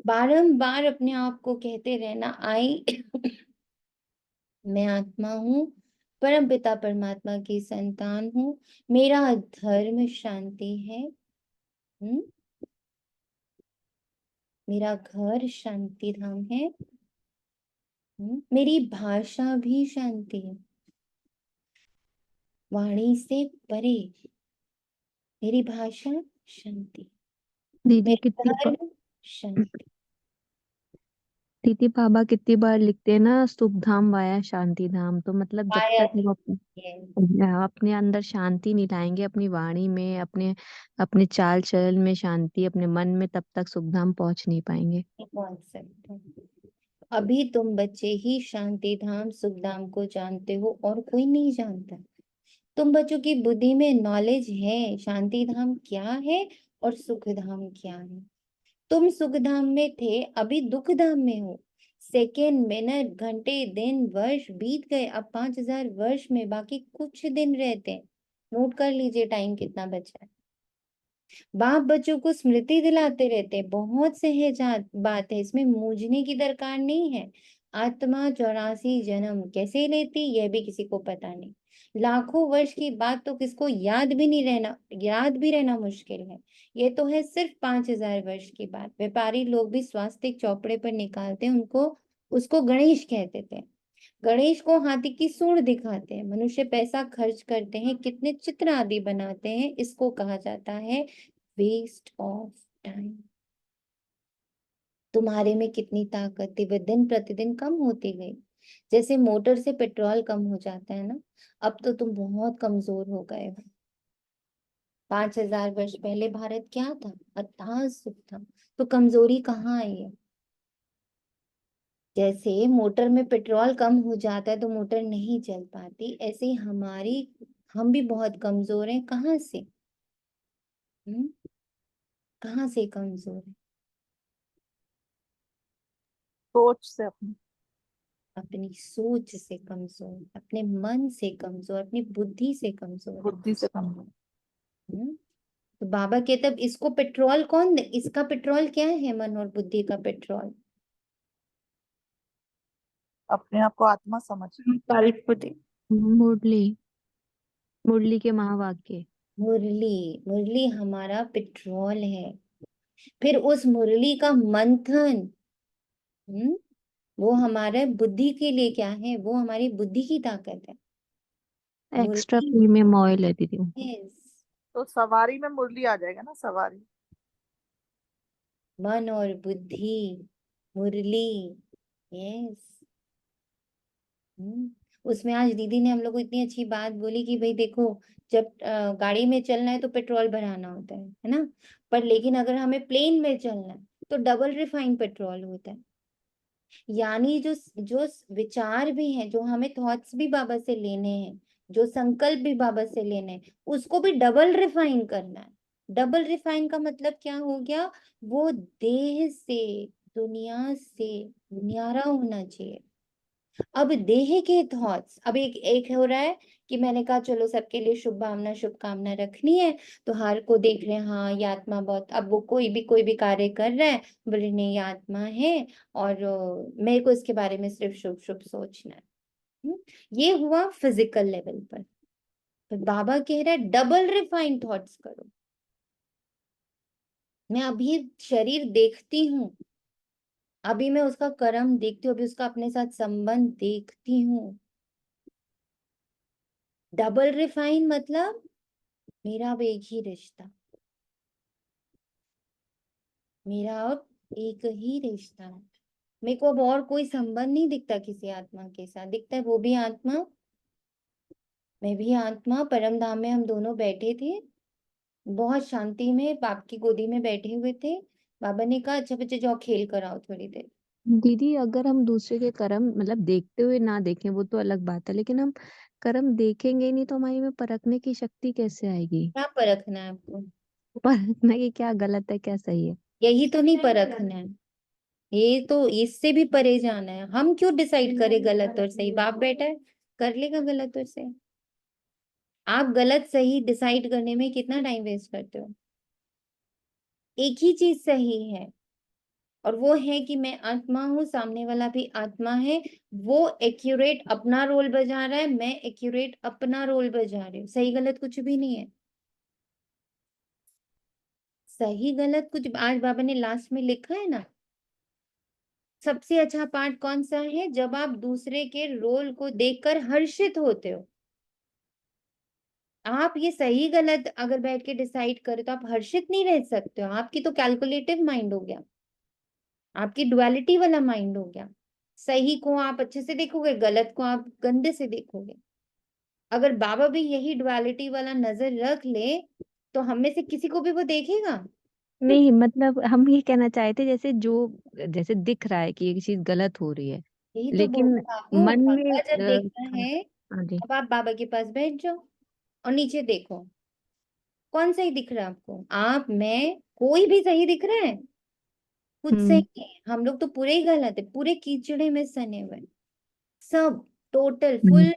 Speaker 1: बारंबार अपने आप को कहते रहना, आई मैं आत्मा हूँ, परम पिता परमात्मा की संतान हूँ, मेरा धर्म शांति है, मेरा घर शांति धाम है, मेरी भाषा भी शांति है, वाणी से परे मेरी भाषा शांति,
Speaker 7: दीदी
Speaker 1: मेरा
Speaker 7: कितनी
Speaker 1: धर्म शांति।
Speaker 7: दीदी बाबा कितनी बार लिखते हैं ना, सुख धाम वाया शांति धाम, तो मतलब जब
Speaker 1: आया
Speaker 7: तक वो अपने अंदर शांति नहीं लाएंगे, अपनी वाणी में, अपने अपने चाल चलन में शांति, अपने मन में, तब तक सुख धाम पहुंच नहीं पाएंगे।
Speaker 1: पहुंच सकते। अभी तुम बच्चे ही शांति धाम सुख धाम को जानते हो और कोई नहीं जानता। तुम बच्चों की बुद्धि में नॉलेज है शांति धाम क्या है और सुख धाम क्या है। तुम सुख धाम में थे, अभी दुख धाम में हो। सेकेंड, मिनट, घंटे, दिन, वर्ष बीत गए, अब 5000 वर्ष में बाकी कुछ दिन रहते हैं। नोट कर लीजिए टाइम कितना बचा है। बाप बच्चों को स्मृति दिलाते रहते हैं, बहुत सहज बात है, इसमें मूझने की दरकार नहीं है। आत्मा 84 जन्म कैसे लेती यह भी किसी को पता नहीं। लाखों वर्ष की बात तो किसको याद भी नहीं रहना, याद भी रहना मुश्किल है। ये तो है सिर्फ 5000 वर्ष की बात। व्यापारी लोग भी स्वास्तिक चौपड़े पर निकालते हैं, उनको उसको गणेश कहते थे। गणेश को हाथी की सूंड दिखाते हैं। मनुष्य पैसा खर्च करते हैं, कितने चित्र आदि बनाते हैं, इसको कहा जाता है वेस्ट ऑफ टाइम। तुम्हारे में कितनी ताकत थी वह दिन प्रतिदिन कम होती गई। जैसे मोटर से पेट्रोल कम हो जाता है ना, अब तो तुम बहुत कमजोर हो गए हो। 5000 वर्ष पहले भारत क्या था? अथाह सुख था। तो कमजोरी कहाँ आई है? जैसे मोटर में पेट्रोल कम हो जाता है तो मोटर नहीं चल पाती, ऐसे ही हम भी बहुत कमजोर हैं। कहाँ से? कहाँ से कमजोर है?
Speaker 2: सोच से, अपनी
Speaker 1: अपनी सोच से कमजोर, अपने मन से कमजोर, अपनी बुद्धि से कमजोर।
Speaker 2: बुद्धि से कमजोर।
Speaker 1: तो बाबा कहते अब इसको पेट्रोल कौन दे? इसका पेट्रोल क्या है? मन और बुद्धि का पेट्रोल
Speaker 2: अपने आप को आत्मा समझ।
Speaker 7: मुरली, मुरली के महावाक्य।
Speaker 1: मुरली, मुरली हमारा पेट्रोल है। फिर उस मुरली का मंथन, हम्म, वो हमारे बुद्धि के लिए क्या है? वो हमारी बुद्धि की ताकत है।
Speaker 7: एक्स्ट्रा
Speaker 1: मुरली।
Speaker 7: प्रीमियम ऑयल है दीदी।
Speaker 1: यस।
Speaker 2: तो सवारी में मुरली आ जाएगा ना, सवारी।
Speaker 1: मन और बुद्धि, मुरली। यस। उसमें आज दीदी ने हम लोग को इतनी अच्छी बात बोली कि भाई देखो, जब गाड़ी में चलना है तो पेट्रोल भराना होता है ना। पर लेकिन अगर हमें प्लेन में चलना है तो डबल रिफाइंड पेट्रोल होता है। यानी जो जो विचार भी हैं, जो हमें थॉट्स भी बाबा से लेने हैं, जो संकल्प भी बाबा से लेने हैं, उसको भी डबल रिफाइन करना है। डबल रिफाइन का मतलब क्या हो गया? वो देह से, दुनिया से न्यारा होना चाहिए। अब देह के थॉट्स, अब एक एक हो रहा है कि मैंने कहा चलो सबके लिए शुभ भावना शुभकामना रखनी है, तो हर को देख रहे हैं, हाँ ये आत्मा बहुत, अब वो कोई भी कार्य कर रहा है, बोले नहीं ये आत्मा है और मेरे को इसके बारे में सिर्फ शुभ शुभ सोचना है। ये हुआ फिजिकल लेवल पर। तो बाबा कह रहा है डबल रिफाइंड थॉट्स करो। मैं अभी शरीर देखती हूँ, अभी मैं उसका कर्म देखती हूँ, अभी उसका अपने साथ संबंध देखती हूँ। डबल रिफाइन मतलब मेरा अब एक ही रिश्ता, मेरा अब एक ही रिश्ता है। मेरे को अब और कोई संबंध नहीं दिखता किसी आत्मा के साथ, दिखता है वो भी आत्मा, मैं भी आत्मा। परम धाम में हम दोनों बैठे थे, बहुत शांति में बाप की गोदी में बैठे हुए थे। बाबा ने कहा अच्छा बच्चे जाओ खेल कर आओ थोड़ी देर।
Speaker 7: दीदी अगर हम दूसरे के कर्म मतलब देखते हुए ना देखें वो तो अलग बात है, लेकिन हम कर्म देखेंगे ही नहीं तो हमारी में परखने की शक्ति कैसे आएगी?
Speaker 1: क्या परखना है आपको?
Speaker 7: परखना कि क्या गलत है क्या सही है।
Speaker 1: यही तो नहीं परखना है, ये तो इससे भी परे जाना है। हम क्यों डिसाइड करें गलत और सही? बाप बैठा है, कर लेगा गलत और सही। आप गलत सही डिसाइड करने में कितना टाइम वेस्ट करते हो? एक ही चीज सही है, और वो है कि मैं आत्मा हूँ, सामने वाला भी आत्मा है। वो एक्यूरेट अपना रोल बजा रहा है, मैं एक्यूरेट अपना रोल बजा रही हूँ। सही गलत कुछ भी नहीं है। सही गलत कुछ, आज बाबा ने लास्ट में लिखा है ना, सबसे अच्छा पार्ट कौन सा है? जब आप दूसरे के रोल को देखकर हर्षित होते हो। आप ये सही गलत अगर बैठ के डिसाइड करें तो आप हर्षित नहीं रह सकते हो। आपकी तो कैलकुलेटिव माइंड हो गया, आपकी डुअलिटी वाला माइंड हो गया। सही को आप अच्छे से देखोगे, गलत को आप गंदे से देखोगे। अगर बाबा भी यही डुअलिटी वाला नजर रख ले तो हम में से किसी को भी वो देखेगा?
Speaker 7: नहीं मतलब हम ये कहना चाहते जैसे जो जैसे दिख रहा है कि ये चीज गलत हो रही है,
Speaker 1: यही तो बोल
Speaker 7: लेकिन
Speaker 1: रहा हूँ आपको,
Speaker 7: मन में
Speaker 1: बाबा जब देखना
Speaker 7: हाँ
Speaker 1: है,
Speaker 7: हाँ जी।
Speaker 1: अब आप बाबा के पास बैठ जाओ और नीचे देखो कौन सही दिख रहा है आपको। आप, मैं, कोई भी सही दिख रहा है? कुछ सही
Speaker 7: हम्म
Speaker 1: नहीं है। हम लोग तो पूरे ही गलत है, पूरे कीचड़े में सने हुए हैं। सब टोटल
Speaker 7: हम्म
Speaker 1: फुल,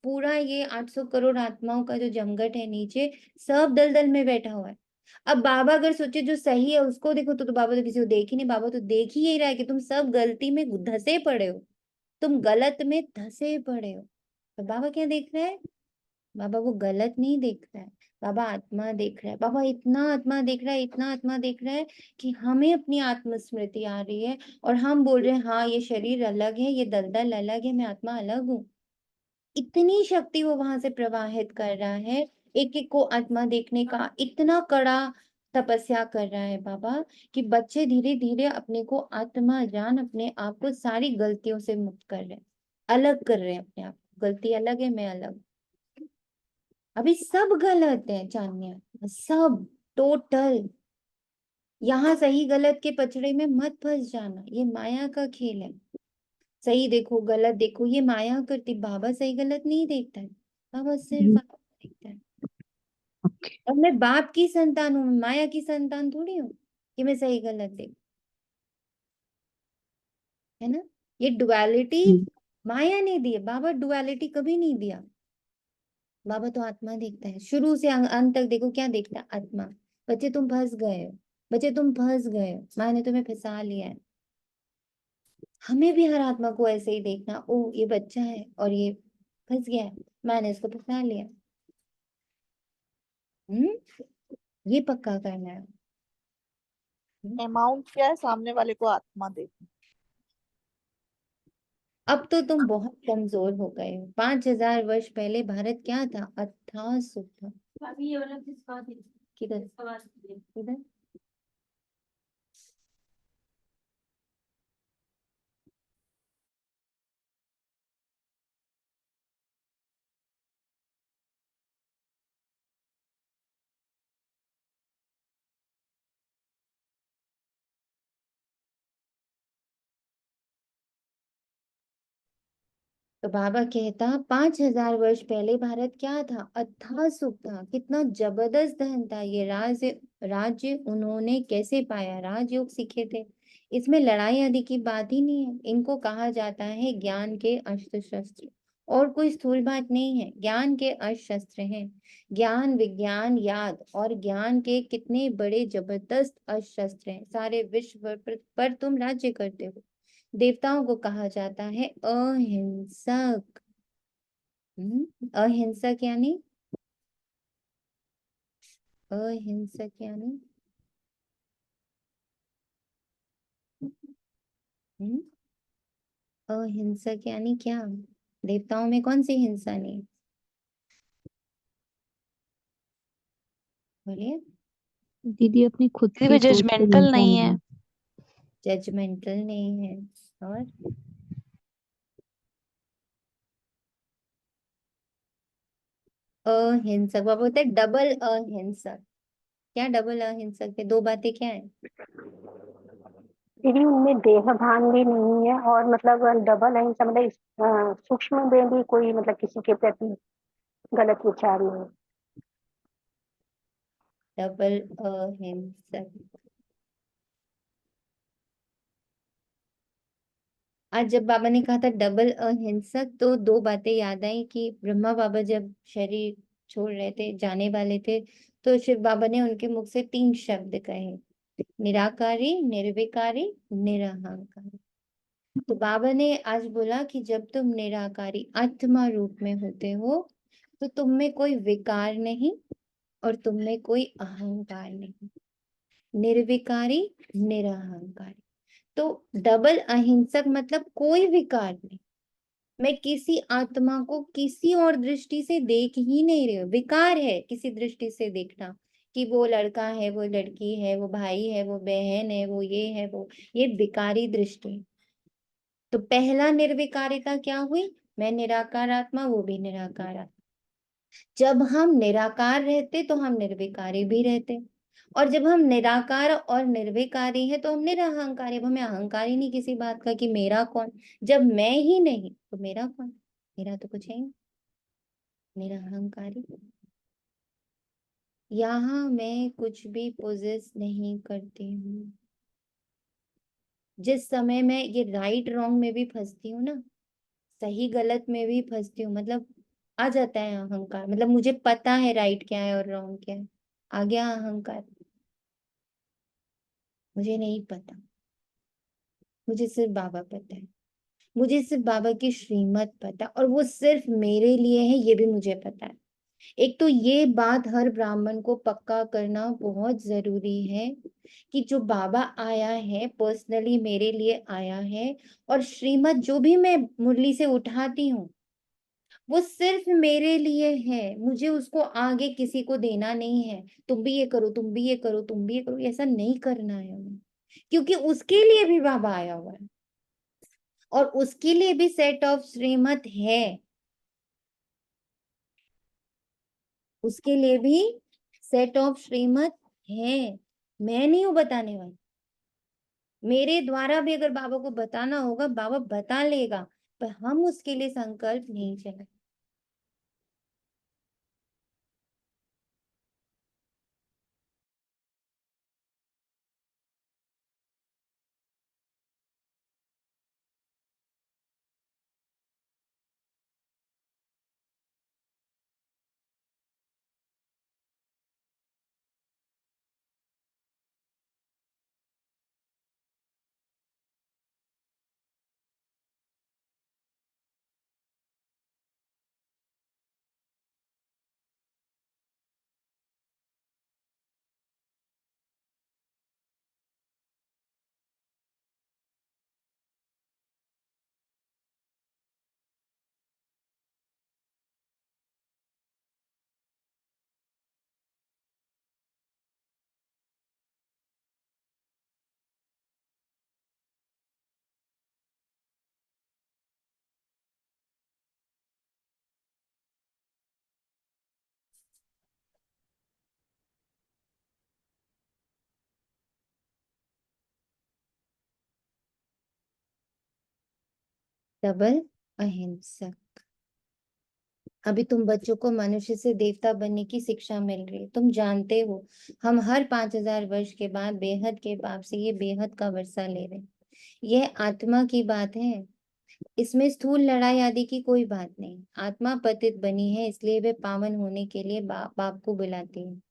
Speaker 1: पूरा ये 800 करोड़ आत्माओं का जो जमघट है नीचे, सब दलदल में बैठा हुआ है। अब बाबा अगर सोचे जो सही है उसको देखो, तो बाबा तो किसी को देख ही नहीं। बाबा तो देख ही यही रहा है कि तुम सब गलती में धसे पड़े हो, तुम गलत में धसे पड़े हो। तो बाबा क्या देख रहा है? बाबा वो गलत नहीं देख रहा है, बाबा आत्मा देख रहा है। बाबा इतना आत्मा देख रहा है, इतना आत्मा देख रहा है कि हमें अपनी आत्मस्मृति आ रही है और हम बोल रहे हैं हाँ ये शरीर अलग है, ये दलदल अलग है, मैं आत्मा अलग हूँ। इतनी शक्ति वो वहां से प्रवाहित कर रहा है। एक एक को आत्मा देखने का इतना कड़ा तपस्या कर रहा है बाबा, कि बच्चे धीरे धीरे अपने को आत्मा जान, अपने आप को सारी गलतियों से मुक्त कर रहे हैं, अलग कर रहे हैं अपने आप को। गलती अलग है, मैं अलग। अभी सब गलत है चांदनिया, सब टोटल। यहाँ सही गलत के पचड़े में मत फंस जाना, ये माया का खेल है। सही देखो गलत देखो, ये माया करती। बाबा सही गलत नहीं देखता है, बाबा सिर्फ आपको देखता है।
Speaker 7: ओके।
Speaker 1: और मैं बाप की संतान हूँ, मैं माया की संतान थोड़ी हूँ कि मैं सही गलत देख, है ना। ये डुअलिटी माया ने दी है, बाबा डुअलिटी कभी नहीं दिया। बाबा तो आत्मा देखता है शुरू से अंत तक। देखो क्या देखता है? आत्मा। बच्चे तुम फंस गए हो, बच्चे तुम फंस गए हो, माँ ने तुम्हें फंसा लिया है। हमें भी हर आत्मा को ऐसे ही देखना, ओ ये बच्चा है और ये फंस गया है, मैंने इसको फंसा लिया। ये पक्का करना है।
Speaker 2: अमाउंट क्या है? सामने वाले को आत्मा देखना।
Speaker 1: अब तो तुम बहुत कमजोर हो गए हो। 5,000 वर्ष पहले भारत क्या था? अथाह सुख था। किधर किधर? तो बाबा कहता 5,000 वर्ष पहले भारत क्या था? अथाह सुख था। कितना जबरदस्त धन था। ये राज्य उन्होंने कैसे पाया? राजयोग सीखे थे। इसमें लड़ाई आदि की बात ही नहीं है। इनको कहा जाता है ज्ञान के अस्त्र शस्त्र। और कोई स्थूल बात नहीं है। ज्ञान के अस्त्र शस्त्र हैं। ज्ञान विज्ञान याद और ज्ञान के कितने बड़े जबरदस्त अस्त्र शस्त्र हैं। सारे विश्व पर तुम राज्य करते हो। देवताओं को कहा जाता है अहिंसक। अहिंसक यानी अहिंसक यानी हम्म, अहिंसक यानी क्या? देवताओं में कौन सी हिंसा नहीं? बोलिए।
Speaker 7: दीदी अपनी खुद
Speaker 3: दीदी
Speaker 7: की
Speaker 3: वो
Speaker 7: सोच पे
Speaker 3: जजमेंटल
Speaker 7: हिंसा
Speaker 3: नहीं
Speaker 7: नहीं
Speaker 3: है।
Speaker 7: है।
Speaker 1: जजमेंटल नहीं है। और अहिंसक बाबा बोलते हैं डबल अहिंसक। क्या डबल अहिंसक है? दो बातें क्या है?
Speaker 5: दीदी उनमें देह भान भी नहीं है, और मतलब डबल अहिंसा मतलब सूक्ष्म में भी कोई मतलब किसी के प्रति गलत विचार नहीं।
Speaker 1: डबल अहिंसक। आज जब बाबा ने कहा था डबल अहिंसक तो दो बातें याद आई कि ब्रह्मा बाबा जब शरीर छोड़ रहे थे, जाने वाले थे, तो शिव बाबा ने उनके मुख से 3 शब्द कहे, निराकारी, निर्विकारी, निरहंकारी। तो बाबा ने आज बोला कि जब तुम निराकारी आत्मा रूप में होते हो तो तुम में कोई विकार नहीं और तुम में कोई अहंकार नहीं। निर्विकारी, निरहंकारी। तो डबल अहिंसक मतलब कोई विकार नहीं। मैं किसी आत्मा को किसी और दृष्टि से देख ही नहीं रही हूँ। विकार है किसी दृष्टि से देखना कि वो लड़का है, वो लड़की है, वो भाई है, वो बहन है, वो ये है, वो ये विकारी दृष्टि। तो पहला निर्विकारिता क्या हुई? मैं निराकार आत्मा, वो भी निराकार आत्मा। जब हम निराकार रहते तो हम निर्विकारी भी रहते, और जब हम निराकार और निर्विकारी हैं तो हम निरहंकारी। अब हमें अहंकार ही नहीं किसी बात का कि मेरा कौन। जब मैं ही नहीं तो मेरा कौन? मेरा तो कुछ है ही नहीं। निरहंकारी। यहाँ मैं कुछ भी पोजेस नहीं करती हूँ। जिस समय मैं ये राइट रॉन्ग में भी फंसती हूँ ना, सही गलत में भी फंसती हूँ, मतलब आ जाता है अहंकार। मतलब मुझे पता है राइट क्या है और रॉन्ग क्या है, आ गया अहंकार। मुझे नहीं पता, मुझे सिर्फ बाबा पता है। मुझे सिर्फ बाबा की श्रीमत पता, और वो सिर्फ मेरे लिए है, ये भी मुझे पता है। एक तो ये बात हर ब्राह्मण को पक्का करना बहुत जरूरी है कि जो बाबा आया है पर्सनली मेरे लिए आया है, और श्रीमत जो भी मैं मुरली से उठाती हूँ वो सिर्फ मेरे लिए है। मुझे उसको आगे किसी को देना नहीं है। तुम भी ये करो, तुम भी ये करो, तुम भी ये करो, ऐसा नहीं करना है हमें। क्योंकि उसके लिए भी बाबा आया हुआ है और उसके लिए भी सेट ऑफ श्रीमत है। उसके लिए भी सेट ऑफ श्रीमत है। मैं नहीं हूं बताने वाली। मेरे द्वारा भी अगर बाबा को बताना होगा बाबा बता लेगा, पर हम उसके लिए संकल्प नहीं चला। सबल, अहिंसक। अभी तुम बच्चों को मनुष्य से देवता बनने की शिक्षा मिल रही है। तुम जानते हो हम हर 5000 वर्ष के बाद बेहद के पाप से ये बेहद का वर्षा ले रहे हैं। यह आत्मा की बात है, इसमें स्थूल लड़ाई आदि की कोई बात नहीं। आत्मा पतित बनी है, इसलिए वे पावन होने के लिए बाप को बुलाती है।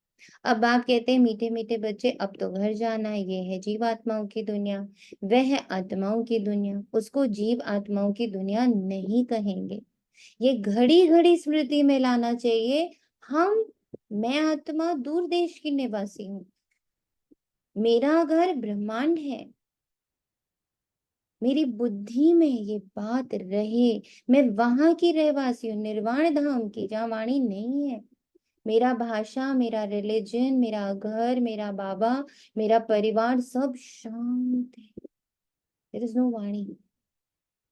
Speaker 1: अब बाप कहते हैं मीठे मीठे बच्चे अब तो घर जाना है। ये है जीव आत्माओं की दुनिया, वह है आत्माओं की दुनिया। उसको जीव आत्माओं की दुनिया नहीं कहेंगे। ये घड़ी घड़ी स्मृति में लाना चाहिए। मैं आत्मा दूर देश की निवासी हूँ, मेरा घर ब्रह्मांड है। मेरी बुद्धि में ये बात रहे, मैं वहां की रहवासी हूँ, निर्वाण धाम की, जहाँ वाणी नहीं है। मेरा भाषा, मेरा रिलीजन, मेरा घर, मेरा बाबा, मेरा परिवार सब शांत है। देयर इज नो वाणी।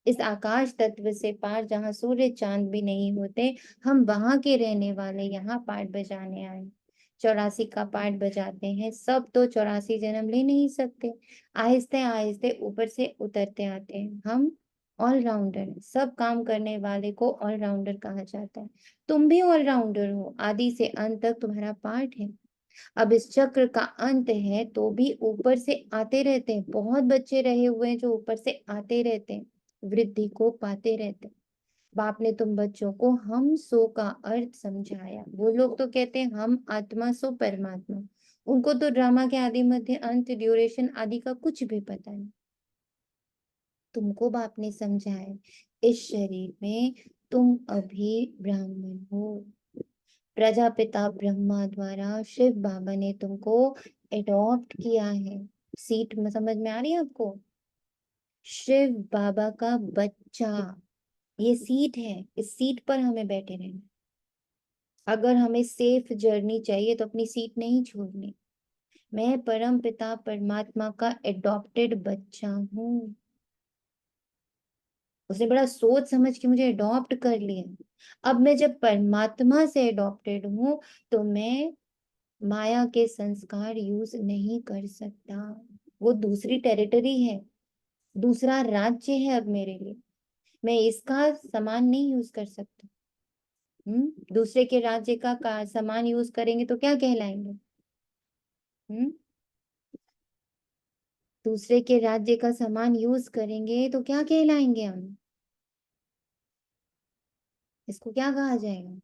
Speaker 1: इस आकाश तत्व से पार, जहाँ सूर्य चांद भी नहीं होते, हम वहां के रहने वाले यहाँ पाठ बजाने आए। 84 का पाठ बजाते हैं। सब तो 84 जन्म ले नहीं सकते, आहिस्ते आहिस्ते ऊपर से उतरते आते हैं। हम ऑलराउंडर हैं। सब काम करने वाले को ऑलराउंडर कहा जाता है। तुम भी ऑलराउंडर हो, आदि से अंत तक तुम्हारा पार्ट है। अब इस चक्र का अंत है तो भी ऊपर से आते रहते हैं। बहुत बच्चे रहे हुए हैं जो ऊपर से आते रहते हैं, वृद्धि को पाते रहते हैं। बाप ने तुम बच्चों को हम सो का अर्थ समझाया। वो लोग तो कहते हैं हम आत्मा सो परमात्मा, उनको तो ड्रामा के आदि मध्य अंत ड्यूरेशन आदि का कुछ भी पता नहीं। तुमको बाप ने समझाया इस शरीर में तुम अभी ब्राह्मण हो। प्रजापिता ब्रह्मा द्वारा शिव बाबा ने तुमको एडॉप्ट किया है। सीट में समझ में आ रही है आपको? शिव बाबा का बच्चा, ये सीट है, इस सीट पर हमें बैठे रहना। अगर हमें सेफ जर्नी चाहिए तो अपनी सीट नहीं छोड़नी। मैं परम पिता परमात्मा का एडॉप्टेड बच्चा हूँ। उसने बड़ा सोच समझ के मुझे अडॉप्ट कर लिया। अब मैं जब परमात्मा से अडॉप्टेड हूँ तो मैं माया के संस्कार यूज नहीं कर सकता। वो दूसरी टेरिटरी है, दूसरा राज्य है अब मेरे लिए। मैं इसका सामान नहीं यूज कर सकता। दूसरे के राज्य का सामान यूज करेंगे तो क्या कहलाएंगे? दूसरे के राज्य का सामान यूज करेंगे तो क्या कहलाएंगे हम? इसको क्या कहा जाएगा?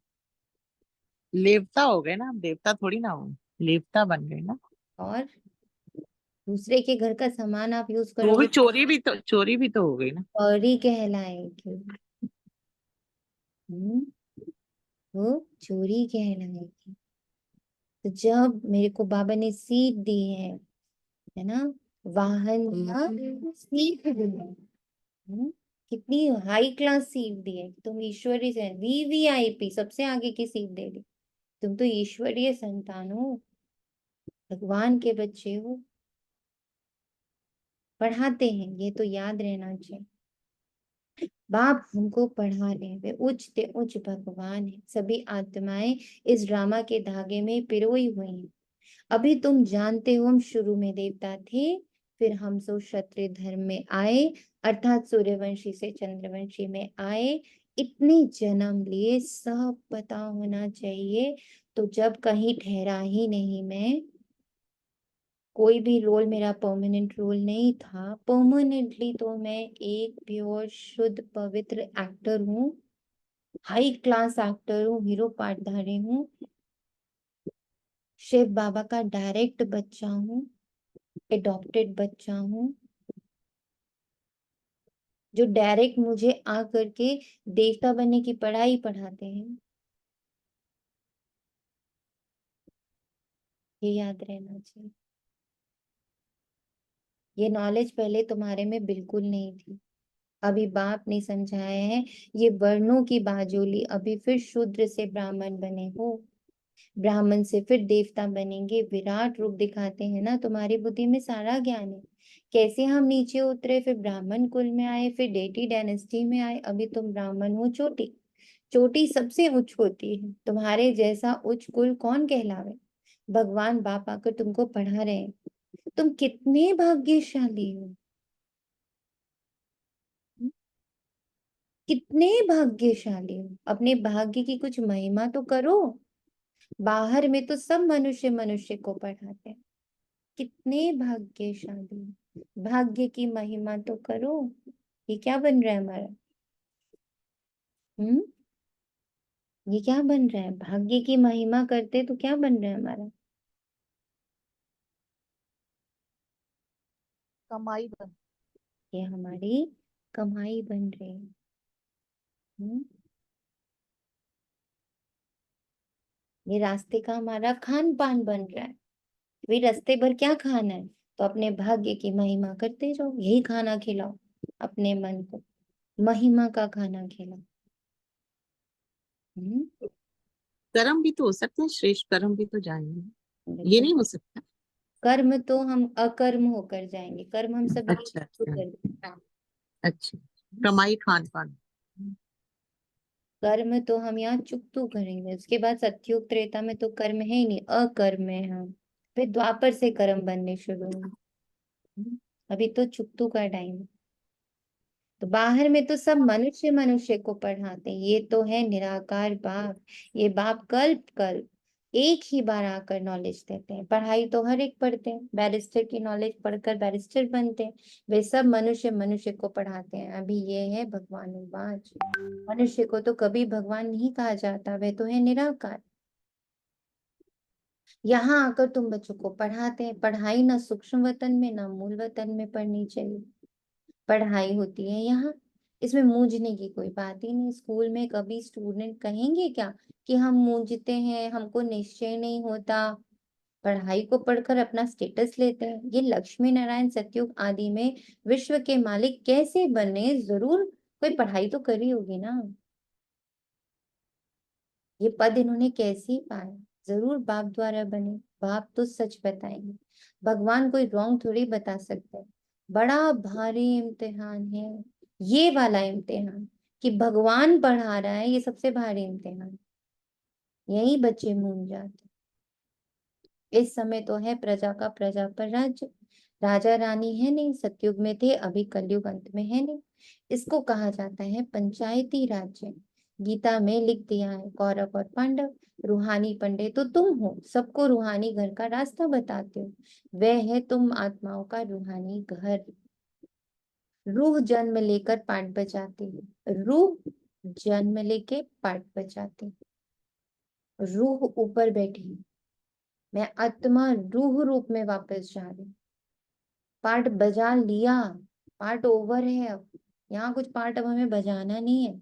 Speaker 4: लेवता हो गए ना, हम देवता थोड़ी ना हो, लेवता बन गए ना।
Speaker 1: और दूसरे के घर का सामान आप यूज
Speaker 4: तो वो भी
Speaker 1: करोगे
Speaker 4: चोरी भी तो हो गई ना।
Speaker 1: और ही कहलाएगी। हम्म वो चोरी कहलाएगी। तो जब मेरे को बाबा ने सीख दी है ना, वाहन का सीख दी है। कितनी हाई क्लास सीट दी है। तुम ईश्वरीय से वीवीआईपी सबसे आगे की सीट दे दी। तुम तो ईश्वरीय संतान हो, भगवान के बच्चे हो। पढ़ाते हैं, ये तो याद रहना चाहिए। बाप हमको पढ़ा रहे हैं, वे उच्च ते उच्च भगवान है। सभी आत्माएं इस ड्रामा के धागे में पिरोई हुई हैं। अभी तुम जानते हो हम शुरू में देवता थे, फिर हम सो क्षत्रिय धर्म में आए, अर्थात सूर्यवंशी से चंद्रवंशी में आए। इतने जन्म लिए, सब पता होना चाहिए। तो जब कहीं ठहरा ही नहीं मैं, कोई भी रोल मेरा परमानेंट रोल नहीं था। परमानेंटली तो मैं एक प्योर शुद्ध पवित्र एक्टर हूँ, हाई क्लास एक्टर हूँ, हीरो पार्टधारी हूँ, शिव बाबा का डायरेक्ट बच्चा हूँ, एडॉप्टेड बच्चा हूँ, जो डायरेक्ट मुझे आ करके देवता बनने की पढ़ाई पढ़ाते हैं। ये याद रहना चाहिए। ये नॉलेज पहले तुम्हारे में बिल्कुल नहीं थी, अभी बाप ने समझाया है। ये वर्णों की बाजोली, अभी फिर शूद्र से ब्राह्मण बने हो, ब्राह्मण से फिर देवता बनेंगे। विराट रूप दिखाते हैं ना, तुम्हारी बुद्धि में सारा ज्ञान है। कैसे हम नीचे उतरे, फिर ब्राह्मण कुल में आए, फिर डेटी डायनेस्टी में आए, अभी तुम ब्राह्मण हो। चोटी, चोटी सबसे उच्च होती है। तुम्हारे जैसा उच्च कुल कौन कहलावे? भगवान बाप आकर तुमको पढ़ा रहे हैं। तुम कितने भाग्यशाली हो। कितने भाग्यशाली हो, अपने भाग्य की कुछ महिमा तो करो। बाहर में तो सब मनुष्य मनुष्य को पढ़ाते हैं, कितने भाग्यशाली हो। भाग्य की महिमा तो करो। ये क्या बन रहा है हमारा? हम्म, ये क्या बन रहा है? भाग्य की महिमा करते तो क्या बन रहा है हमारा?
Speaker 2: कमाई बन।
Speaker 1: ये हमारी कमाई बन रही है। हम्म, ये रास्ते का हमारा खान पान बन रहा है। भाई रास्ते भर क्या खाना है, तो अपने भाग्य की महिमा करते जाओ, यही खाना खिलाओ अपने मन को, महिमा का खाना खिलाओ।
Speaker 4: कर्म भी तो हो सकते हैं, श्रेष्ठ कर्म भी तो जाएंगे, ये
Speaker 1: बिल्कुल।
Speaker 4: नहीं हो सकता?
Speaker 1: कर्म तो हम अकर्म होकर जाएंगे, कर्म हम सब
Speaker 4: अच्छा
Speaker 1: तो
Speaker 4: अच्छा
Speaker 1: करते हैं।
Speaker 4: अच्छा। कमाई खान पान।
Speaker 1: कर्म तो हम यहाँ चुकतू करेंगे, उसके बाद सतयुग त्रेता में तो कर्म है ही नहीं, अकर्म है हम। फिर द्वापर से कर्म बनने शुरू होंगे। अभी तो चुकतू का टाइम है। तो बाहर में तो सब मनुष्य मनुष्य को पढ़ाते हैं, ये तो है निराकार बाप। ये बाप कल्प कल्प एक ही बार आकर नॉलेज देते हैं। पढ़ाई तो हर एक पढ़ते हैं, बैरिस्टर की नॉलेज पढ़कर बैरिस्टर बनते हैं। वे सब मनुष्य मनुष्य को पढ़ाते हैं। अभी ये है भगवानुवाच। मनुष्य को तो कभी भगवान नहीं कहा जाता, वे तो है निराकार। यहाँ आकर तुम बच्चों को पढ़ाते हैं। पढ़ाई ना सूक्ष्म वतन में ना मूल वतन में पढ़नी चाहिए, पढ़ाई होती है यहाँ। इसमें मूंझने की कोई बात ही नहीं। स्कूल में कभी स्टूडेंट कहेंगे क्या कि हम मूंझते हैं, हमको निश्चय नहीं होता? पढ़ाई को पढ़कर अपना स्टेटस लेते हैं। ये लक्ष्मी नारायण सतयुग आदि में विश्व के मालिक कैसे बने? जरूर कोई पढ़ाई तो करी होगी ना। ये पद इन्होंने कैसे पाए? जरूर बाप द्वारा बने। बाप तो सच बताएंगे, भगवान कोई रॉन्ग थोड़ी बता सकते हैं। बड़ा भारी इम्तिहान है ये वाला इम्तिहान, कि भगवान पढ़ा रहा है, ये सबसे भारी इम्तिहान। यही बच्चे मूंझ जाते। इस समय तो है प्रजा का प्रजा पर राज्य। राजा रानी है नहीं, सतयुग में थे, अभी कलयुग अंत में है नहीं। इसको कहा जाता है पंचायती राज्य। गीता में लिख दिया है, कौरव और पांडव। रूहानी पंडित तो तुम हो, सबको रूहानी घर का रास्ता बताते हो। वह है तुम आत्माओं का रूहानी घर। रूह जन्म लेकर पाठ बजाती है, रूह जन्म लेके पाठ बजाती है। रूह ऊपर बैठी है, मैं आत्मा रूह रूप में वापस जा रही हूँ। पार्ट बजा लिया, पार्ट ओवर है अब। यहाँ कुछ पार्ट अब हमें बजाना नहीं है।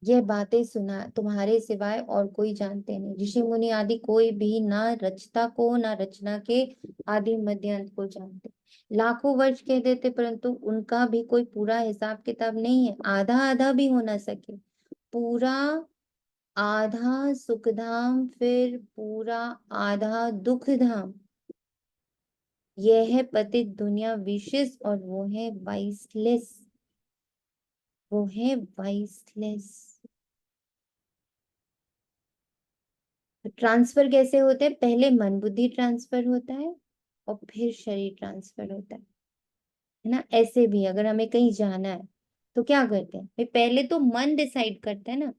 Speaker 1: यह बातें सुना तुम्हारे सिवाय और कोई जानते नहीं। ऋषि मुनि आदि कोई भी ना रचता को ना रचना के आदि मध्य अंत को जानते। लाखों वर्ष कह देते, परंतु उनका भी कोई पूरा हिसाब किताब नहीं है। आधा आधा भी हो ना सके। पूरा आधा सुखधाम, फिर पूरा आधा दुख धाम। यह है पतित दुनिया विशेष, और वो है वाइसलेस। वो है वाइसलेस। ट्रांसफर कैसे होते हैं? पहले मन बुद्धि ट्रांसफर होता है और फिर शरीर ट्रांसफर होता है ना। ऐसे भी अगर हमें कहीं जाना है तो क्या करते हैं भाई? पहले तो मन डिसाइड करता है ना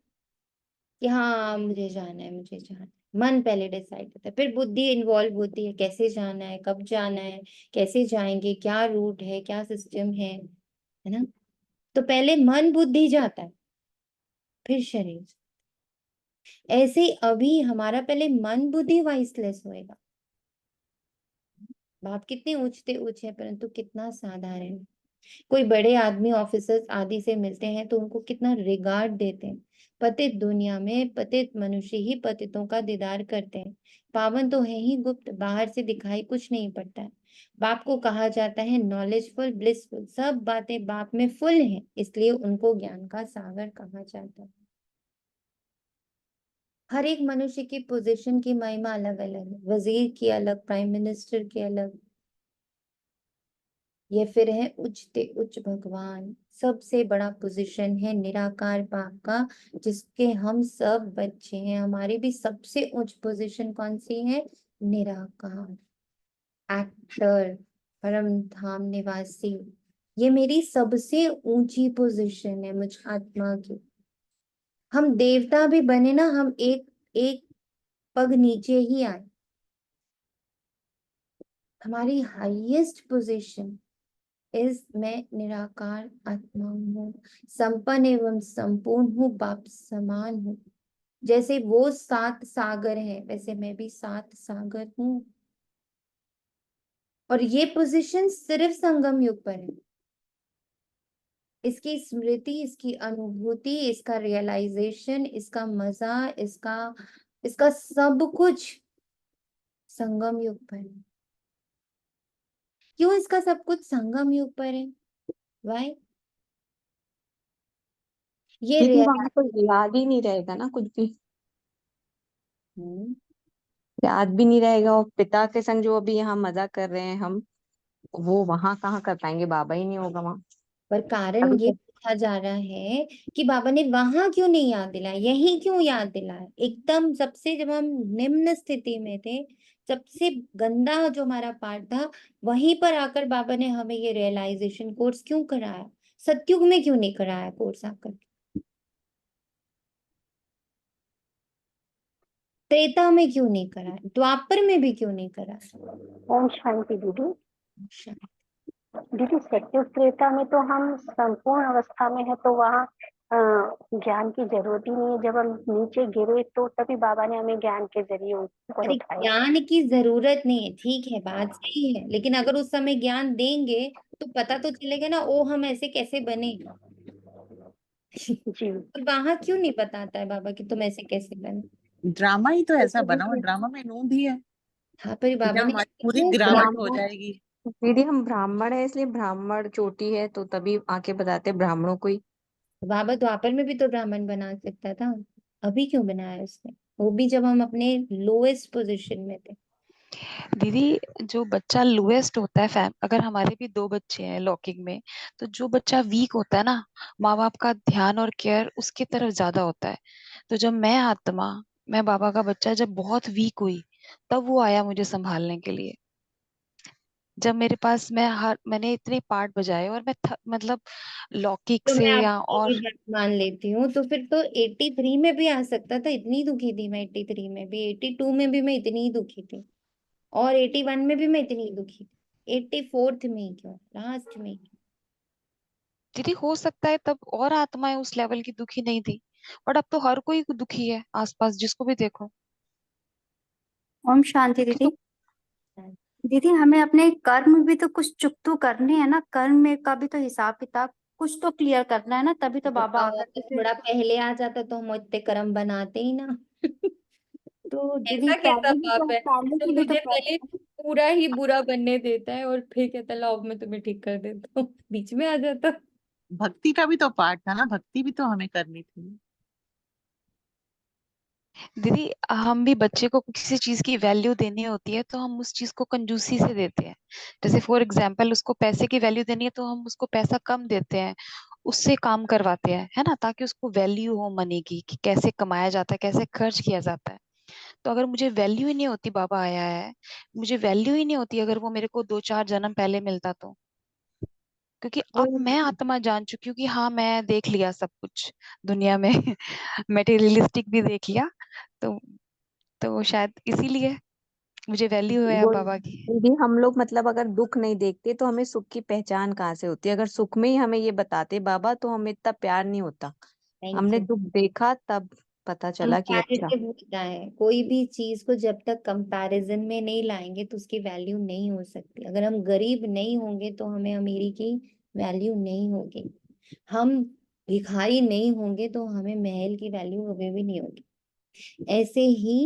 Speaker 1: कि हाँ मुझे जाना है, मुझे जाना है। मन पहले डिसाइड करता है, फिर बुद्धि इन्वॉल्व होती है, कैसे जाना है, कब जाना है, कैसे जाएंगे, क्या रूट है, क्या सिस्टम है ना। तो पहले मन बुद्धि जाता है, फिर शरीर। ऐसे ही अभी हमारा पहले मन बुद्धि वाइसलेस होएगा। बाप कितने ऊंचते ऊंच है, परंतु कितना साधारण है। कोई बड़े आदमी ऑफिसर्स आदि से मिलते हैं तो उनको कितना रिगार्ड देते हैं। पतित दुनिया में पतित मनुष्य ही पतितों का दीदार करते हैं। पावन तो है ही गुप्त, बाहर से दिखाई कुछ नहीं पड़ता है। बाप को कहा जाता है नॉलेजफुल ब्लिसफुल, सब बातें बाप में फुल हैं, इसलिए उनको ज्ञान का सागर कहा जाता है। हर एक मनुष्य की पोजीशन की महिमा अलग अलग है। वजीर की अलग, प्राइम मिनिस्टर की अलग। ये फिर है उच्चते उच्च भगवान। सबसे बड़ा पोजीशन है निराकार बाप का, जिसके हम सब बच्चे हैं। हमारी भी सबसे उच्च पोजीशन कौन सी है? निराकार, एक्टर, परम धाम निवासी। ये मेरी सबसे ऊंची पोजीशन है मुझ आत्मा की। हम देवता भी बने ना, हम एक एक पग नीचे ही आए। हमारी हाईएस्ट पोजीशन इज मैं निराकार आत्मा हूँ, संपन्न एवं संपूर्ण हूँ, बाप समान हूँ। जैसे वो 7 सागर है वैसे मैं भी 7 सागर हूँ। और ये पोजीशन सिर्फ संगम युग पर है। इसकी स्मृति, इसकी अनुभूति, इसका रियलाइजेशन, इसका मजा, इसका इसका सब कुछ संगम युग पर है। क्यों इसका सब कुछ संगम युग पर है? वाई? ये
Speaker 8: दीदी
Speaker 1: रियल
Speaker 8: वहां पर याद ही नहीं रहेगा ना कुछ भी, याद भी नहीं रहेगा। और पिता के संग जो अभी यहाँ मजा कर रहे हैं हम, वो वहां कहाँ कर पाएंगे, बाबा ही नहीं होगा वहां।
Speaker 1: पर कारण
Speaker 8: अभी
Speaker 1: ये
Speaker 8: तो
Speaker 1: पूछा जा रहा है कि बाबा ने वहां क्यों नहीं याद दिलाया, यही क्यों याद दिलाया? एकदम सबसे जब हम निम्न स्थिति में थे, सबसे गंदा जो हमारा पार्ट था, वहीं पर आकर बाबा ने हमें ये रियलाइजेशन कोर्स क्यों कराया? सतयुग में क्यों नहीं कराया कोर्स आकर? त्रेता में क्यों नहीं कराया? द्वापर में भी क्यों नहीं कराया?
Speaker 5: ओम शांति दीदी। दीदी सत्युग त्रेता में तो हम संपूर्ण अवस्था में है, तो वहाँ ज्ञान की जरूरत ही नहीं है। जब हम नीचे गिरे तो तभी बाबा ने हमें ज्ञान के जरिए ऊपर
Speaker 1: अरे
Speaker 5: उठाया।
Speaker 1: ज्ञान की जरूरत नहीं है, ठीक है, बात सही है, लेकिन अगर उस समय ज्ञान देंगे तो पता तो चलेगा ना, ओ हम ऐसे कैसे बने।
Speaker 5: जी
Speaker 1: और वहां क्यों नहीं बताता है बाबा कि तुम ऐसे कैसे बने?
Speaker 4: ड्रामा ही तो ऐसा
Speaker 8: दीदी
Speaker 4: बना हुआ, ड्रामा में नूंद ही है
Speaker 1: हाँ पर
Speaker 4: कि
Speaker 1: बाबा
Speaker 4: जब
Speaker 1: ने
Speaker 4: हमारी पूरी
Speaker 1: क्यों
Speaker 4: गिरावट हो
Speaker 8: ब्राह्मण,
Speaker 4: जाएगी।
Speaker 8: दीदी हम ब्राह्मण है इसलिए ब्राह्मण चोटी है तो तभी आके बताते हैं ब्राह्मणों को ही।
Speaker 1: बाबा द्वापर में भी तो ब्राह्मण बना सकता था, अभी क्यों बनाया उसने? वो भी जब हम अपने लोएस्ट पोजीशन में थे।
Speaker 3: दीदी जो बच्चा लोएस्ट होता है फैम अगर हमारे भी 2 बच्चे हैं लॉकिंग में, तो जो बच्चा वीक होता है ना, माँ बाप का ध्यान और केयर उसकी तरफ ज्यादा होता है। तो जब मैं आत्मा, मैं बाबा का बच्चा जब बहुत वीक हुई, तब वो आया मुझे संभालने के लिए। जब मेरे पास मैंने इतने पार्ट बजाए और मतलब लौकिक
Speaker 1: तो
Speaker 3: से
Speaker 1: मैं
Speaker 3: या
Speaker 1: आपकी
Speaker 3: और
Speaker 1: भी बात मान लेती हूँ, तो फिर तो 83 में भी आ सकता था। इतनी दुखी थी मैं 83 में भी, 82 में भी मैं इतनी ही दुखी थी, और 81 में भी मैं इतनी ही दुखी थी, 84th में ही क्यों, लास्ट में ही क्यों?
Speaker 3: दीदी हो सकता है तब और आत्माएं उस लेवल की दुखी नहीं थी, बट अब तो हर कोई दुखी है आसपास जिसको भी देखो।
Speaker 9: ओम शांति
Speaker 3: दुखी
Speaker 9: दीदी।
Speaker 3: तो
Speaker 9: दीदी हमें अपने कर्म भी तो कुछ चुक तो करने हैं ना, कर्म में का भी तो हिसाब किताब कुछ तो क्लियर करना है ना, तभी तो बाबा आकर के फिर।
Speaker 1: थोड़ा पहले आ जाता तो हम इतने कर्म बनाते ही ना।
Speaker 9: तो दीदी
Speaker 1: ऐसा कैसा
Speaker 9: पहले भी
Speaker 1: पाप
Speaker 9: तो
Speaker 1: है
Speaker 9: पहले
Speaker 1: जो
Speaker 9: की भी तो
Speaker 1: मुझे पहले पूरा ही बुरा बनने देता है और फिर कहता है लाओ मैं तुम्हें ठीक कर देता हूँ, बीच में आ जाता।
Speaker 4: भक्ति का भी तो पार्ट था ना, भक्ति भी तो हमें करनी थी।
Speaker 3: दीदी हम भी बच्चे को किसी चीज की वैल्यू देनी होती है तो हम उस चीज को कंजूसी से देते हैं। जैसे फॉर एग्जाम्पल उसको पैसे की वैल्यू देनी है तो हम उसको पैसा कम देते हैं, उससे काम करवाते हैं, है ना, ताकि उसको वैल्यू हो मनी की कि कैसे कमाया जाता है, कैसे खर्च किया जाता है। तो अगर मुझे वैल्यू ही नहीं होती, बाबा आया है, मुझे वैल्यू ही नहीं होती अगर वो मेरे को 2-4 जन्म पहले मिलता तो। क्योंकि अब मैं आत्मा जान चुकी हूँ कि हाँ मैं देख लिया सब कुछ दुनिया में मटेरियलिस्टिक भी देख लिया। तो तो शायद इसीलिए मुझे वैल्यू है अब
Speaker 8: वो
Speaker 3: बाबा की।
Speaker 8: दीदी हम लोग मतलब अगर दुख नहीं देखते तो हमें सुख की पहचान कहाँ से होती है? अगर सुख में ही हमें ये बताते बाबा तो हमें इतना प्यार नहीं होता।
Speaker 1: थैंक
Speaker 8: हमने
Speaker 1: यू।
Speaker 8: दुख देखा तब पता चला कि अच्छा।
Speaker 1: कंपैरेटिव होता है, कोई भी चीज को जब तक कंपैरिजन में नहीं लाएंगे तो उसकी वैल्यू नहीं हो सकती। अगर हम गरीब नहीं होंगे तो हमें अमीरी की वैल्यू नहीं होगी। हम भिखारी नहीं होंगे तो हमें महल की वैल्यू कभी भी नहीं होगी। ऐसे ही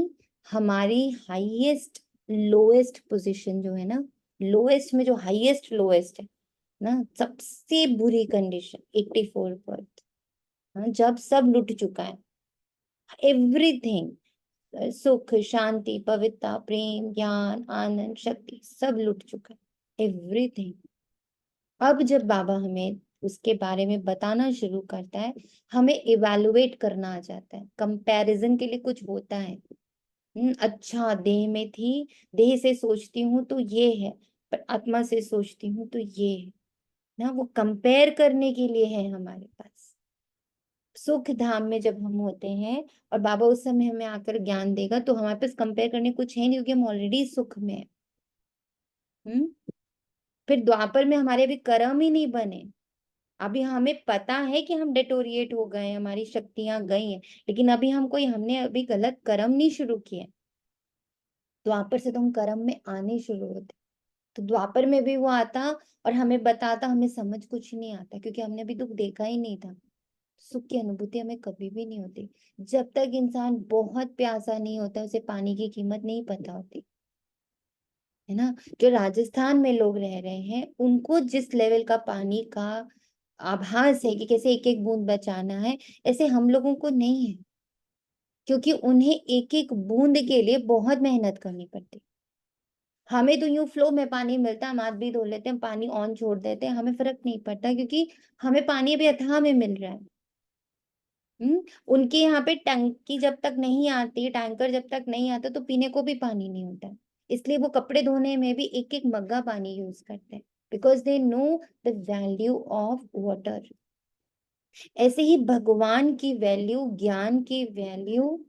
Speaker 1: हमारी हाईएस्ट लोएस्ट पोजीशन जो है ना, लोएस्ट में जो हाईएस्ट लोएस्ट है ना, सबसे बुरी कंडीशन 84 पर, हाँ, जब सब लुट चुका है, एवरीथिंग, सुख शांति पवित्रता प्रेम ज्ञान आनंद शक्ति सब लुट चुका है, एवरीथिंग। अब जब बाबा हमें उसके बारे में बताना शुरू करता है, हमें इवैल्यूएट करना आ जाता है। कंपैरिजन के लिए कुछ होता है। अच्छा देह में थी, देह से सोचती हूँ तो ये है, पर आत्मा से सोचती हूँ तो ये है। ना, वो कंपेयर करने के लिए है हमारे पास। सुख धाम में जब हम होते हैं और बाबा उस समय हमें आकर ज्ञान देगा, तो हमारे पास कंपेयर करने कुछ है नहीं, क्योंकि हम ऑलरेडी सुख में है। फिर द्वापर में हमारे अभी कर्म ही नहीं बने। अभी हमें पता है कि हम डेटोरिएट हो गए, हमारी शक्तियां गई हैं, लेकिन हमने अभी गलत कर्म नहीं शुरू किए। द्वापर से तो हम कर्म में आने शुरू होते। तो द्वापर में भी वो आता और हमें बताता, हमें समझ कुछ नहीं आता, क्योंकि हमने अभी दुख देखा ही नहीं था। सुख की अनुभूति हमें कभी भी नहीं होती। जब तक इंसान बहुत प्यासा नहीं होता, उसे पानी की कीमत नहीं पता होती, है ना। जो राजस्थान में लोग रह रहे हैं, उनको जिस लेवल का पानी का आभास है कि कैसे एक एक बूंद बचाना है, ऐसे हम लोगों को नहीं है, क्योंकि उन्हें एक एक बूंद के लिए बहुत मेहनत करनी पड़ती। हमें तो यूं फ्लो में पानी मिलता है, हम हाथ भी धो लेते हैं, पानी ऑन छोड़ देते हैं, हमें फर्क नहीं पड़ता, क्योंकि हमें पानी अभी अथाह में मिल रहा है। उनके यहाँ पे टंकी जब तक नहीं आती, टैंकर जब तक नहीं आता, तो पीने को भी पानी नहीं होता है। इसलिए वो कपड़े धोने में भी एक एक मग्गा पानी यूज करते हैं, because they know the value of water. ऐसे ही भगवान की वैल्यू, ज्ञान की वैल्यू,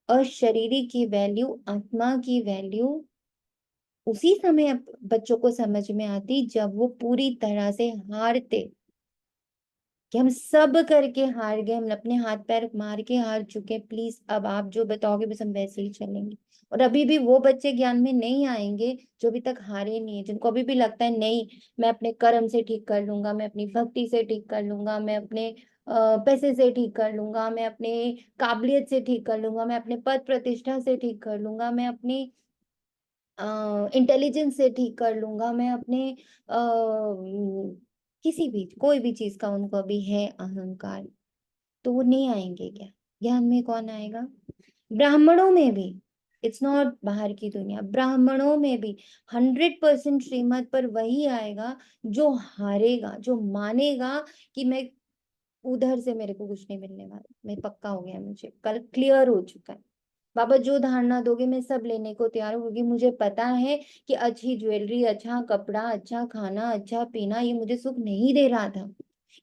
Speaker 1: अशरीरी की वैल्यू, आत्मा की वैल्यू उसी समय बच्चों को समझ में आती, जब वो पूरी तरह से हारते, कि हम सब करके हार गए, हम अपने हाथ पैर मार के हार चुके, प्लीज अब आप जो बताओगे बस हम वैसे ही चलेंगे। और अभी भी वो बच्चे ज्ञान में नहीं आएंगे जो अभी तक हारे नहीं है, जिनको अभी भी लगता है नहीं, मैं अपने कर्म से ठीक कर लूंगा, मैं अपनी भक्ति से ठीक कर लूंगा, मैं अपने पैसे से ठीक कर लूंगा, मैं अपने काबिलियत से ठीक कर लूंगा, मैं अपने पद प्रतिष्ठा से ठीक कर लूंगा, मैं अपनी इंटेलिजेंस से ठीक कर लूंगा, मैं अपने किसी भी कोई भी चीज का उनको अभी है अहंकार, तो वो नहीं आएंगे। क्या ज्ञान में कौन आएगा? ब्राह्मणों में भी, इट्स नॉट बाहर की दुनिया, ब्राह्मणों में भी 100% श्रीमत पर वही आएगा जो हारेगा, जो मानेगा कि मैं उधर से मेरे को कुछ नहीं मिलने वाला, मैं पक्का हो गया, मुझे कल क्लियर हो चुका है। बाबा जो धारणा दोगे मैं सब लेने को तैयार हूँ, क्योंकि मुझे पता है कि अच्छी ज्वेलरी, अच्छा कपड़ा, अच्छा खाना, अच्छा पीना, ये मुझे सुख नहीं दे रहा था।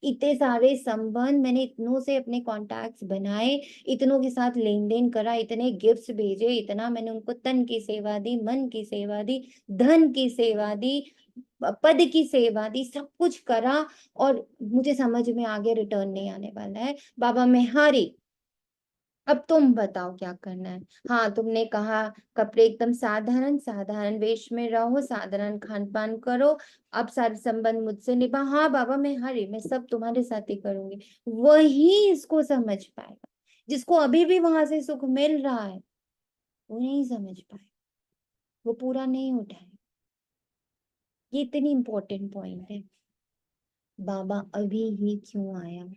Speaker 1: इतने सारे संबंध मैंने इतनों से अपने कॉन्टैक्ट्स बनाए, इतनों के साथ लेन देन करा, इतने गिफ्ट्स भेजे, इतना मैंने उनको तन की सेवा दी, मन की सेवा दी, धन की सेवा दी, पद की सेवा दी, सब कुछ करा, और मुझे समझ में आ गया रिटर्न नहीं आने वाला है। बाबा मैं हारी, अब तुम बताओ क्या करना है। हाँ तुमने कहा कपड़े एकदम साधारण, साधारण वेश में रहो, साधारण खान पान करो, अब सारे संबंध मुझसे निभा। हाँ बाबा मैं हरी, मैं सब तुम्हारे साथ ही करूंगी। वही इसको समझ पाएगा, जिसको अभी भी वहां से सुख मिल रहा है वो नहीं समझ पाए, वो पूरा नहीं उठाए। ये इतनी इंपॉर्टेंट पॉइंट है। बाबा अभी ही क्यों आया?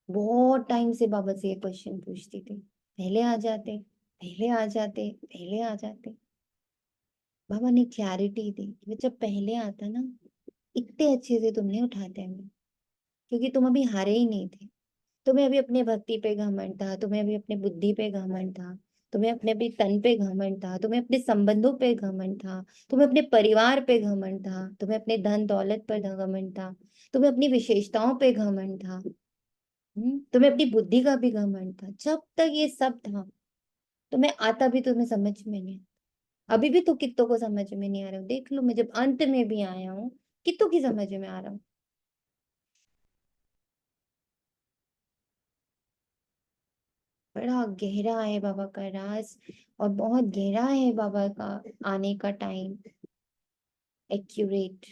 Speaker 1: बहुत टाइम से बाबा से ये क्वेश्चन पूछती थी, पहले आ जाते, पहले आ जाते, पहले आ जाते। बाबा ने क्लैरिटी दी कि जब पहले आता ना, इतने अच्छे से तुम नहीं उठाते हमें, क्योंकि तुम अभी हारे ही नहीं थे। तुम्हें अभी अपने भक्ति पे घमंड था, तुम्हें अभी अपने बुद्धि पे घमंड था, तुम्हें अपने भी तन पे घमंड था, तुम्हें अपने संबंधों पे घमंड था, तुम्हें अपने परिवार पे घमंड था, तुम्हें अपने धन दौलत पर घमंड था, तुम्हें अपनी विशेषताओं पे घमंड था, तुम्हें अपनी बुद्धि का भी घमंड था। जब तक ये सब था, तुम्हें आता भी तुम्हें समझ में नहीं। अभी भी तो कित्तों को समझ में नहीं आ रहा हूँ, देख लो मैं जब अंत में भी आया हूँ, कित्तों की समझ में आ रहा हूँ। बड़ा गहरा है बाबा का राज, और बहुत गहरा है बाबा का आने का टाइम, एक्यूरेट।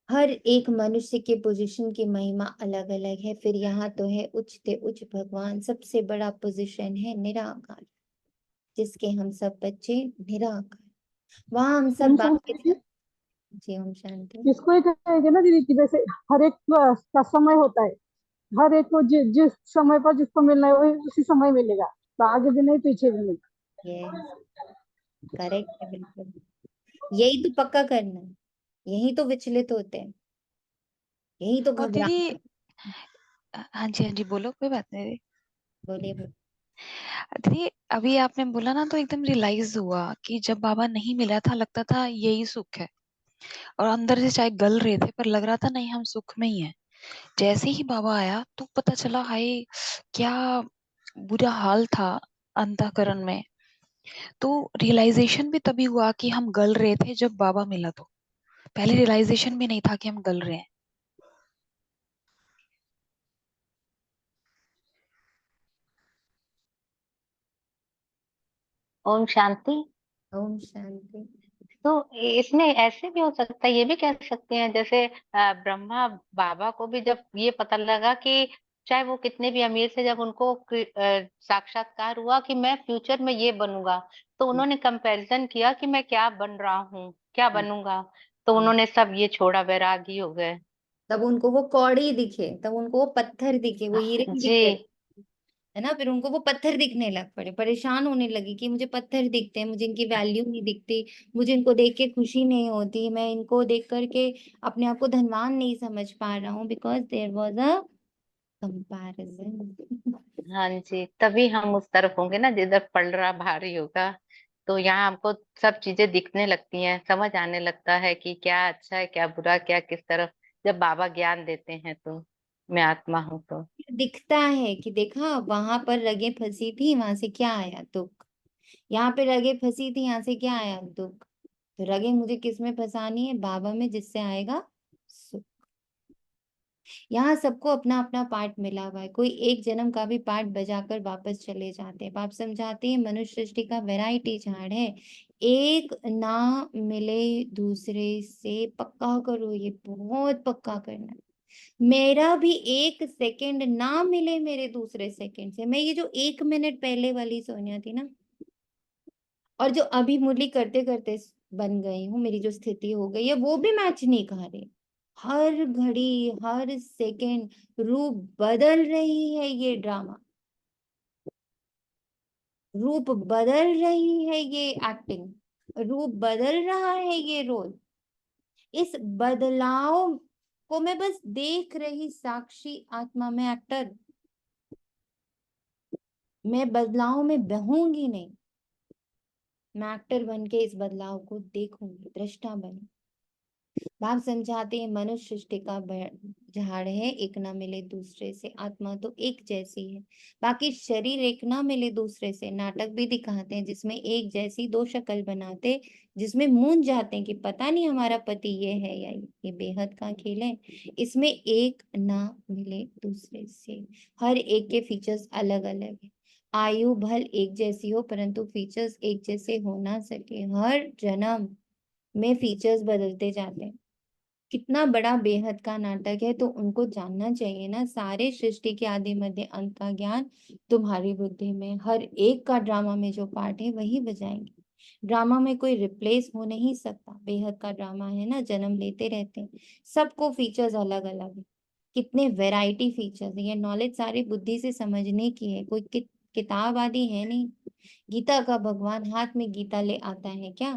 Speaker 1: हर एक मनुष्य के पोजीशन की महिमा अलग अलग है। फिर यहाँ तो है उच्चते उच्च भगवान, सबसे बड़ा पोजीशन है निराकार, जिसके हम सब बच्चे निराकार। वहां हम सब बाप के जी हम शांति।
Speaker 10: इसको ही कहेंगे ना दीदी, कि जैसे हर एक का समय होता है, हर एक को जिस समय पर जिसको मिलना है वही उसी समय मिलेगा, तो आगे भी नहीं पीछे भी नहीं।
Speaker 1: यस करेक्ट है बिल्कुल, यही तो पक्का करना है, यही तो विचलित होते हैं, यही तो
Speaker 3: और
Speaker 1: घबरा।
Speaker 3: दीदी, हाँ जी बोलो, कोई बात नहीं दीदी।
Speaker 1: बोलिए बोलिए।
Speaker 3: दीदी अभी आपने बोला ना तो एकदम रियलाइज हुआ कि जब बाबा नहीं मिला था लगता था यही सुख है, और अंदर से चाहे गल रहे थे पर लग रहा था नहीं हम सुख में ही हैं। जैसे ही बाबा आया तो पता चला हाय क्या बुरा हाल था अंतःकरण में। तो रियलाइजेशन भी तभी हुआ कि हम गल रहे थे जब बाबा मिला, तो पहले रियलाइजेशन भी नहीं था कि हम गल रहे हैं।
Speaker 5: ओम शांति।
Speaker 1: ओम शांति।
Speaker 5: तो इसमें ऐसे भी हो सकता है, ये भी कह सकते हैं जैसे ब्रह्मा बाबा को भी जब ये पता लगा कि चाहे वो कितने भी अमीर थे, जब उनको साक्षात्कार हुआ कि मैं फ्यूचर में ये बनूंगा, तो उन्होंने कंपैरिजन किया कि मैं क्या बन रहा हूँ, क्या बनूंगा, तो उन्होंने सब ये छोड़ा, वैरागी हो गए।
Speaker 1: तब उनको वो कौड़ी दिखे, तब उनको वो पत्थर दिखे, वो हीरे नहीं दिख रहे,
Speaker 5: जी
Speaker 1: है ना। फिर उनको वो पत्थर दिखने लग पड़े, परेशान होने लगी कि मुझे पत्थर दिखते हैं, मुझे इनकी वैल्यू नहीं दिखती, मुझे इनको देख के खुशी नहीं होती, मैं इनको देख करके अपने आप को धनवान नहीं समझ पा रहा हूँ, because there was a comparison.
Speaker 5: हाँ जी, तभी हम उस तरफ होंगे ना जिधर पलड़ा भारी होगा, तो यहाँ हमको सब चीजें दिखने लगती हैं, समझ आने लगता है कि क्या अच्छा है क्या बुरा, क्या किस तरफ, जब बाबा ज्ञान देते हैं तो मैं आत्मा हूँ तो।
Speaker 1: दिखता है कि देखा वहां पर रगे फंसी थी, वहां से क्या आया दुख, यहाँ पे रगे फंसी थी, यहाँ से क्या आया दुख। तो रगे मुझे किस में फंसानी है? बाबा में, जिससे आएगा सुख। यहाँ सबको अपना अपना पार्ट मिला हुआ है, कोई एक जन्म का भी पार्ट बजाकर वापस चले जाते हैं। बाप समझाते हैं मनुष्य सृष्टि का वैरायटी झाड़ है, एक ना मिले दूसरे से। पक्का करो, ये बहुत पक्का करना है। मेरा भी एक सेकंड ना मिले मेरे दूसरे सेकंड से। मैं ये जो 1 मिनट पहले वाली सोनिया थी ना, और जो अभी मुरली करते करते बन गई हूँ, मेरी जो स्थिति हो गई है, वो भी मैच नहीं खा रही। हर घड़ी हर सेकंड रूप बदल रही है ये ड्रामा, रूप बदल रही है ये एक्टिंग, रूप बदल रहा है ये रोल। इस बदलाव को मैं बस देख रही साक्षी आत्मा में एक्टर। मैं बदलाव में बहूंगी नहीं, मैं एक्टर बन के इस बदलाव को देखूंगी, दृष्टा बनी। बाप समझाते हैं मनुष्य सृष्टि का झाड़ है, एक ना मिले दूसरे से। आत्मा तो एक जैसी है, बाकी शरीर एक ना मिले दूसरे से। नाटक भी दिखाते हैं जिसमें एक जैसी दो शक्ल बनाते, जिसमें मूंझ जाते हैं कि पता नहीं हमारा पति ये है या ये बेहद का खेल है। इसमें एक ना मिले दूसरे से, हर एक के फीचर्स अलग अलग है। आयु भल एक जैसी हो परंतु फीचर्स एक जैसे हो ना सके। हर जन्म में फीचर्स बदलते जाते हैं। कितना बड़ा बेहद का नाटक है, तो उनको जानना चाहिए ना। सारे सृष्टि के आदि मध्य अंत का ज्ञान तुम्हारी बुद्धि में, हर एक का ड्रामा में जो पार्ट है वही बजाएंगे। ड्रामा में कोई रिप्लेस हो नहीं सकता, बेहद का ड्रामा है ना, जन्म लेते रहते हैं, सबको फीचर्स अलग अलग है। कितने वैरायटी फीचर्स है, ये नॉलेज सारी बुद्धि से समझने की है, कोई किताब आदि है नहीं। गीता का भगवान हाथ में गीता ले आता है क्या?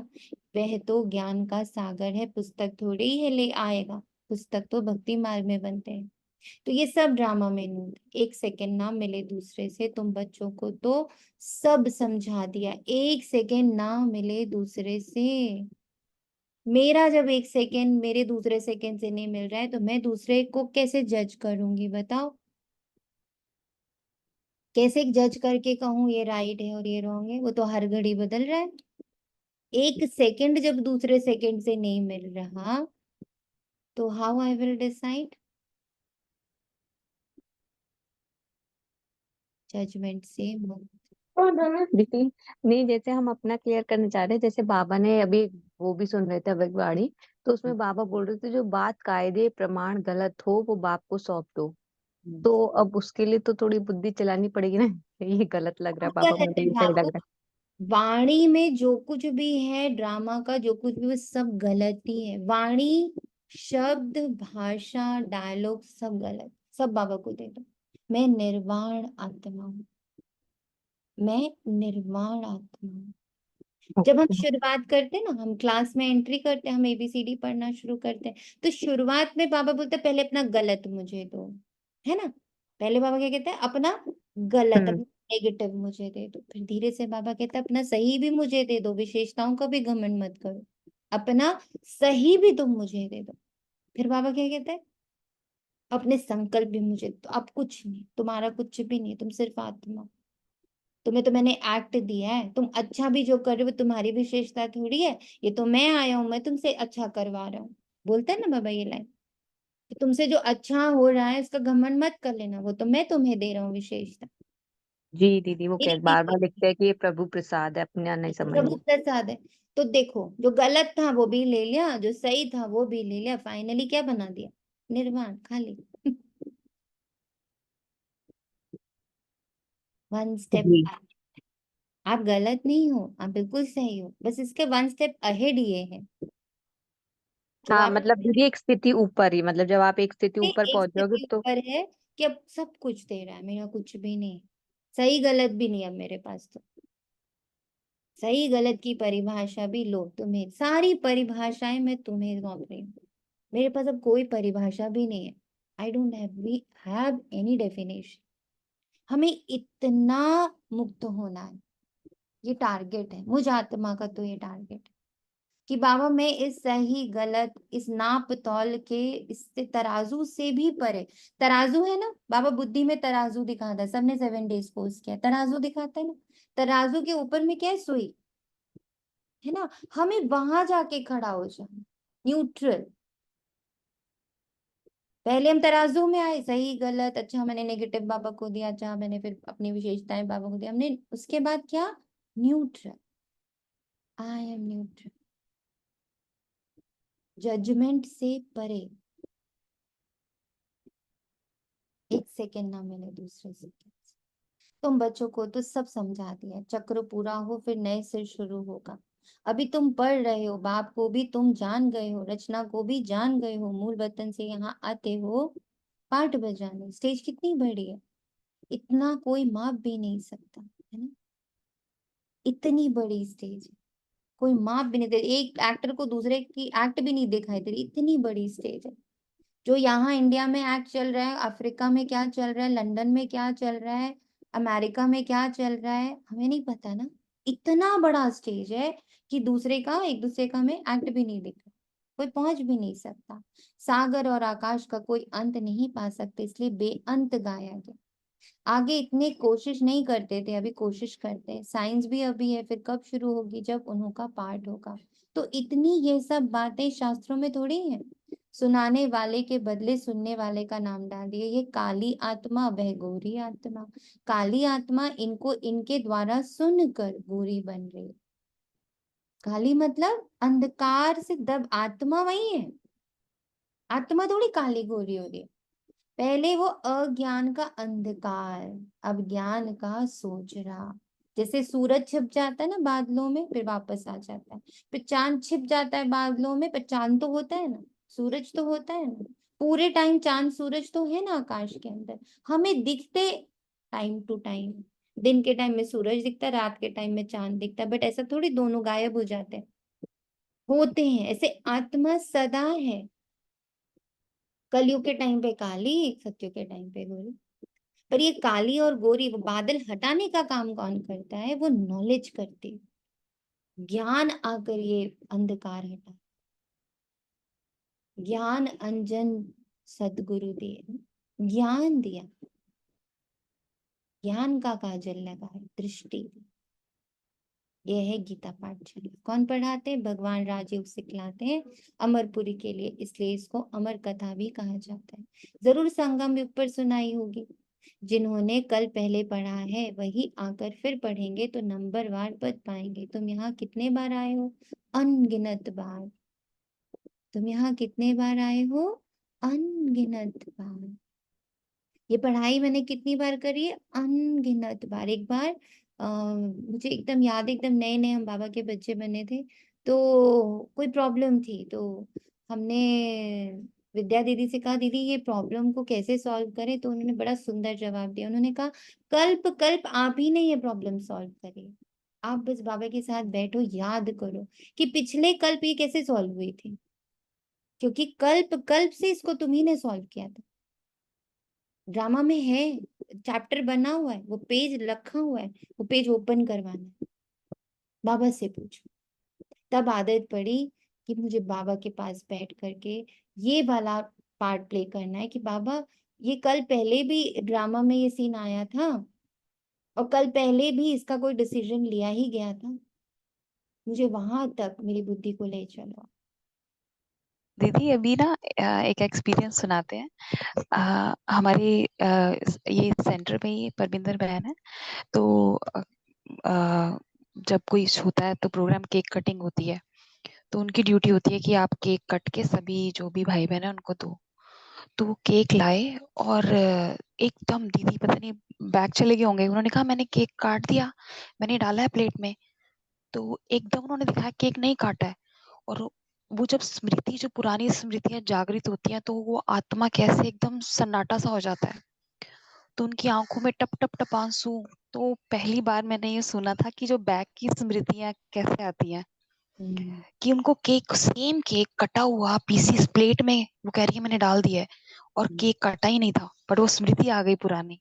Speaker 1: वह तो ज्ञान का सागर है, पुस्तक थोड़ी ही ले आएगा, पुस्तक तो भक्ति मार्ग में बनते हैं। तो ये सब ड्रामा में नूत, एक सेकंड ना मिले दूसरे से। तुम बच्चों को तो सब समझा दिया, एक सेकंड ना मिले दूसरे से। मेरा जब एक सेकंड मेरे दूसरे सेकंड से नहीं मिल रहा है, तो मैं दूसरे को कैसे जज करूंगी बताओ? कैसे जज करके कहूँ ये राइट है और ये रॉन्ग है? वो तो हर घड़ी बदल रहा है। एक सेकंड जब दूसरे सेकंड से नहीं मिल रहा, तो how I will decide? Judgement से मुक्त।
Speaker 8: दीदी नहीं, जैसे हम अपना क्लियर करना चाह रहे हैं, जैसे बाबा ने अभी वो भी सुन रहे थे अवैधवाणी, तो उसमें बाबा बोल रहे थे जो बात कायदे प्रमाण गलत हो वो बाप को सौंप दो। तो अब उसके लिए तो थोड़ी बुद्धि चलानी पड़ेगी ना। ये गलत लग रहा है बाबा,
Speaker 1: गलत
Speaker 8: मुझे
Speaker 1: है
Speaker 8: ये सही लग
Speaker 1: बाबू,
Speaker 8: रहा
Speaker 1: वाणी में जो कुछ भी है ड्रामा का, जो कुछ भी, वो सब गलत ही है। वाणी, शब्द, भाषा, डायलॉग सब गलत, सब बाबा को दे दो। मैं निर्वाण आत्मा हूँ, मैं निर्वाण आत्मा हूँ।
Speaker 8: है।
Speaker 1: जब हम शुरुआत करते हैं ना, हम क्लास में एंट्री करते हैं, हम ABCD पढ़ना शुरू करते हैं, तो शुरुआत में बाबा बोलते हैं पहले अपना गलत मुझे दो, है ना। पहले बाबा क्या कहते हैं? अपना गलत,
Speaker 8: हम्म
Speaker 1: अपना नेगेटिव मुझे दे दो। फिर धीरे से बाबा कहते हैं अपना सही भी मुझे दे दो, विशेषताओं का भी घमंड मत करो, अपना सही भी तुम मुझे दे दो। फिर बाबा क्या कहते हैं, अपने संकल्प भी मुझे दो। अब कुछ नहीं, तुम्हारा कुछ भी नहीं, तुम सिर्फ आत्मा। तुम्हें तो मैंने एक्ट दिया है, तुम अच्छा भी जो कर रहे हो तुम्हारी विशेषता थोड़ी है, ये तो मैं आया हूं, मैं तुमसे अच्छा करवा रहा हूँ। बोलते हैं ना बाबा ये लाइन, तुमसे जो अच्छा हो रहा है इसका घमंड मत कर लेना, वो तो मैं तुम्हें दे रहा हूँ विशेषता।
Speaker 8: जी दीदी, वो
Speaker 1: मेरी
Speaker 8: बार बार
Speaker 1: विशेषता
Speaker 8: लिखते हैं कि ये प्रभु प्रसाद है, अपना नहीं
Speaker 1: प्रभु
Speaker 8: समझना।
Speaker 1: प्रसाद है। तो देखो, जो गलत था वो भी ले लिया, जो सही था वो भी ले लिया, फाइनली क्या बना दिया, निर्वाण, खाली। One step.
Speaker 8: जी
Speaker 1: आप गलत नहीं हो, आप बिल्कुल सही हो, बस इसके वन स्टेप अहेड ये है। जो
Speaker 8: हाँ,
Speaker 1: आप
Speaker 8: मतलब दीदी एक स्थिति ऊपर ही, मतलब जब आप एक स्थिति ऊपर
Speaker 1: एक
Speaker 8: पहुंच जाओगे
Speaker 1: स्थिति
Speaker 8: तो।
Speaker 1: ऊपर है कि अब सब कुछ दे रहा है, मेरा कुछ भी नहीं, सही गलत भी नहीं अब मेरे पास। तो सही गलत की परिभाषा भी लो, तुम्हें सारी परिभाषाएं मैं तुम्हें सौंप रही हूँ। मेरे पास अब कोई परिभाषा भी नहीं है। I don't have any definition. हमें इतना मुक्त होना है, ये टारगेट है मुझ आत्मा का। तो ये टारगेट है कि बाबा मैं इस सही गलत, इस नाप तौल के, इससे तराजू से भी परे। तराजू है ना, बाबा बुद्धि में तराजू दिखाता है, सबने 7 डेज कोर्स किया, तराजू दिखाता है ना। तराजू के ऊपर में क्या है, सुई है ना। हमें वहां जाके खड़ा हो जाना, न्यूट्रल। पहले हम तराजू में आए, सही गलत, अच्छा मैंने नेगेटिव बाबा को दिया, अच्छा मैंने फिर अपनी विशेषताएं बाबा को दिया, हमने उसके बाद क्या, neutral. I am neutral, judgement से परे। एक सेकेंड ना मिले दूसरे सेकेंड। तुम बच्चों को तो सब समझा दिया, चक्र पूरा हो फिर नए से शुरू होगा। अभी तुम पढ़ रहे हो, बाप को भी तुम जान गए हो, रचना को भी जान गए हो, मूल वतन से यहाँ आते हो पाठ बजाने। स्टेज कितनी बड़ी है, इतना कोई माप भी नहीं सकता, है ना। इतनी बड़ी स्टेज है, कोई माप भी नहीं दे, एक एक्टर को दूसरे की एक्ट भी नहीं दिखाई दे रही, इतनी बड़ी स्टेज है। जो यहाँ इंडिया में एक्ट चल रहा है, अफ्रीका में क्या चल रहा है, लंदन में क्या चल रहा है, अमेरिका में क्या चल रहा है, हमें नहीं पता ना। इतना बड़ा स्टेज है कि दूसरे का, एक दूसरे का में एक्ट भी नहीं दिख रहा, कोई पहुंच भी नहीं सकता। सागर और आकाश का कोई अंत नहीं पा सकते, इसलिए बेअंत गाया गया। आगे इतने कोशिश नहीं करते थे, अभी कोशिश करते हैं। साइंस भी अभी है, फिर कब शुरू होगी, जब उन्हों का पाठ होगा। तो इतनी ये सब बातें शास्त्रों में थोड़ी है। सुनाने वाले के बदले सुनने वाले का नाम डाल दिए, ये काली आत्मा वह गोरी आत्मा। काली आत्मा इनको इनके द्वारा सुनकर गोरी बन रही है। काली मतलब अंधकार से दब, आत्मा वही है, आत्मा थोड़ी काली गोरी हो रही है। पहले वो अज्ञान का अंधकार, अब ज्ञान का सोचरा। जैसे सूरज छिप जाता है ना बादलों में, फिर वापस आ जाता है, फिर चांद छिप जाता है बादलों में, पर चांद तो होता है ना, सूरज तो होता है ना। पूरे टाइम चांद सूरज तो है ना आकाश के अंदर, हमें दिखते टाइम टू टाइम। दिन के टाइम में सूरज दिखता है, रात के टाइम में चांद दिखता है, बट ऐसा थोड़ी दोनों गायब हो जाते हैं, होते हैं ऐसे। आत्मा सदा है, कलयुग के टाइम पे काली, सत्युग के टाइम पे गोरी। पर ये काली और गोरी, वो बादल हटाने का काम कौन करता है, वो नॉलेज करती है। ज्ञान आकर ये अंधकार हटा, ज्ञान अंजन सदगुरु दिए, ज्ञान दिया, ज्ञान का काजल लगाए, दृष्टि दी। यह है गीता पाठशाला। कौन पढ़ाते हैं, भगवान राजयोग सिखलाते हैं अमरपुरी के लिए, इसलिए इसको अमर कथा भी कहा जाता है। जरूर संगम युग पर सुनाई होगी, जिन्होंने कल पहले पढ़ा है वही आकर फिर पढ़ेंगे तो नंबरवार पद पाएंगे। तुम यहाँ कितने बार आए हो, अनगिनत बार। तुम यहाँ कितने बार आए हो, अनगिनत बार। ये पढ़ाई मैंने कितनी बार करी है, अनगिनत बार। एक बार मुझे एकदम याद है, एकदम नए नए हम बाबा के बच्चे बने थे, तो कोई प्रॉब्लम थी, तो हमने विद्या दीदी से कहा, दीदी ये प्रॉब्लम को कैसे सॉल्व करें। तो उन्होंने बड़ा सुंदर जवाब दिया, उन्होंने कहा कल्प कल्प आप ही ने ये प्रॉब्लम सॉल्व करी, आप बस बाबा के साथ बैठो, याद करो कि पिछले कल्प ये कैसे सॉल्व हुई थी, क्योंकि कल्प कल्प से इसको तुम्ही ने सॉल्व किया था। ड्रामा में है, चैप्टर बना हुआ है, वो पेज रखा हुआ है, वो पेज ओपन करवाना है, बाबा से पूछो। तब आदत पड़ी कि मुझे बाबा के पास बैठ करके ये वाला पार्ट प्ले करना है कि बाबा ये कल पहले भी ड्रामा में ये सीन आया था और कल पहले भी इसका कोई डिसीजन लिया ही गया था, मुझे वहां तक मेरी बुद्धि को ले चलो।
Speaker 3: दीदी अभी ना एक एक्सपीरियंस सुनाते हैं। हमारे ये सेंटर में ही परमिंदर बहन है, तो जब कोई होता है तो प्रोग्राम केक कटिंग होती है, तो उनकी ड्यूटी होती है कि आप केक कट के सभी जो भी भाई बहन है उनको दो। तो वो केक लाए और एकदम दीदी पता नहीं बैग चले गए होंगे, उन्होंने कहा मैंने केक काट दिया, मैंने डाला है प्लेट में। तो एकदम उन्होंने दिखाया केक नहीं काटा है। और वो जब स्मृति, जो पुरानी स्मृतियां जागृत होती हैं, तो वो आत्मा कैसे एकदम सन्नाटा सा हो जाता है, तो उनकी आंखों में टप टप टप आंसू। तो पहली बार मैंने ये सुना था कि जो बैग की स्मृतियां कैसे आती हैं, कि उनको केक, सेम केक कटा हुआ पीसीस प्लेट में, वो कह रही है मैंने डाल दिया है और केक कटा ही नहीं था, पर वो स्मृति आ गई पुरानी।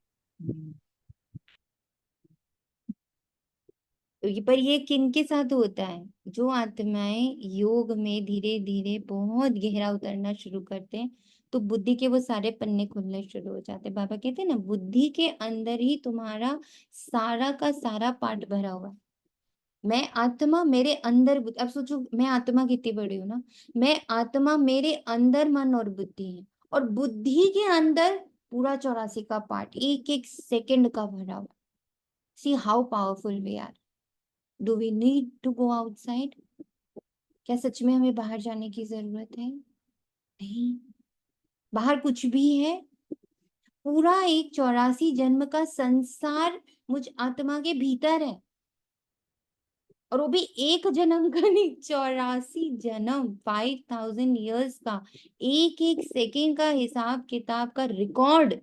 Speaker 1: पर ये किन के साथ होता है? जो आत्माएं योग में धीरे धीरे बहुत गहरा उतरना शुरू करते हैं, तो बुद्धि के वो सारे पन्ने खुलने शुरू हो जाते हैं। बाबा कहते हैं ना, बुद्धि के अंदर ही तुम्हारा सारा का सारा पार्ट भरा हुआ है। मैं आत्मा, मेरे अंदर अब सोचो मैं आत्मा कितनी बड़ी हूँ ना, मैं आत्मा, मेरे अंदर मन और बुद्धि है, और बुद्धि के अंदर पूरा 84 का पार्ट एक एक सेकंड का भरा हुआ। See how powerful we are. Do we need to go outside? क्या सच में हमें बाहर जाने की जरूरत है? नहीं। बाहर कुछ भी है, पूरा एक 84 जन्म का संसार मुझ आत्मा के भीतर है, और वो भी एक जन्म का नहीं, 84 जन्म, 5000 ईयर्स का, एक एक सेकेंड का हिसाब किताब का रिकॉर्ड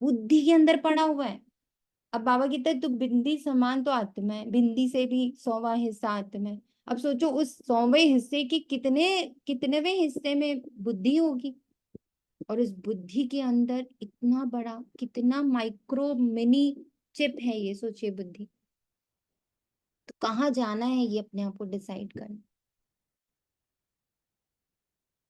Speaker 1: बुद्धि के अंदर पड़ा हुआ है। अब बाबा कहते हैं तो बिंदी समान तो आत्मा है, बिंदी से भी 100वां हिस्सा आत्मा है। अब सोचो उस 100वें हिस्से की कितनेवें हिस्से में बुद्धि होगी, और इस बुद्धि के अंदर इतना बड़ा, कितना माइक्रो मिनी चिप है ये, सोचिए बुद्धि। तो कहाँ जाना है ये अपने आप को डिसाइड करना।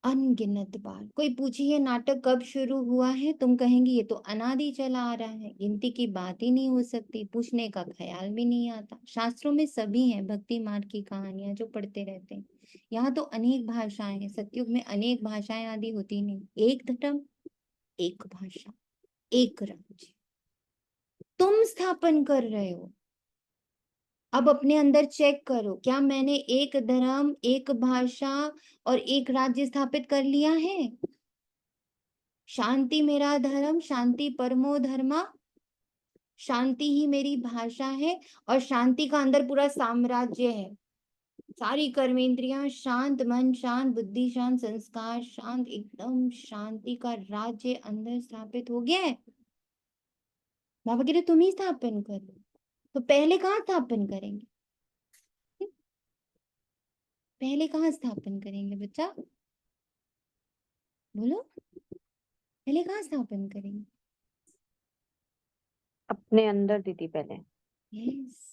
Speaker 1: अनगिनत बार कोई पूछे ये नाटक कब शुरू हुआ है, तुम कहेंगी ये तो अनादि चला आ रहा है, गिनती की बात ही नहीं हो सकती, पूछने का ख्याल भी नहीं आता। शास्त्रों में सभी है, भक्ति मार्ग की कहानियां जो पढ़ते रहते हैं। यहाँ तो अनेक भाषाएं हैं, सतयुग में अनेक भाषाएं आदि होती नहीं, एक धर्म, एक भाषा, एक राज्य तुम स्थापन कर रहे हो। अब अपने अंदर चेक करो, क्या मैंने एक धर्म, एक भाषा और एक राज्य स्थापित कर लिया है? शांति मेरा धर्म, शांति परमो धर्मा, शांति ही मेरी भाषा है, और शांति का अंदर पूरा साम्राज्य है। सारी कर्मेंद्रियां शांत, मन शांत, बुद्धि शांत, संस्कार शांत, एकदम शांति का राज्य अंदर स्थापित हो गया है। बाबा कह रहे तुम ही स्थापन करो। तो पहले कहाँ स्थापन करेंगे? पहले कहाँ स्थापन करेंगे बच्चा, बोलो? पहले कहाँ स्थापन करेंगे?
Speaker 8: अपने अंदर दीदी पहले।
Speaker 1: यस।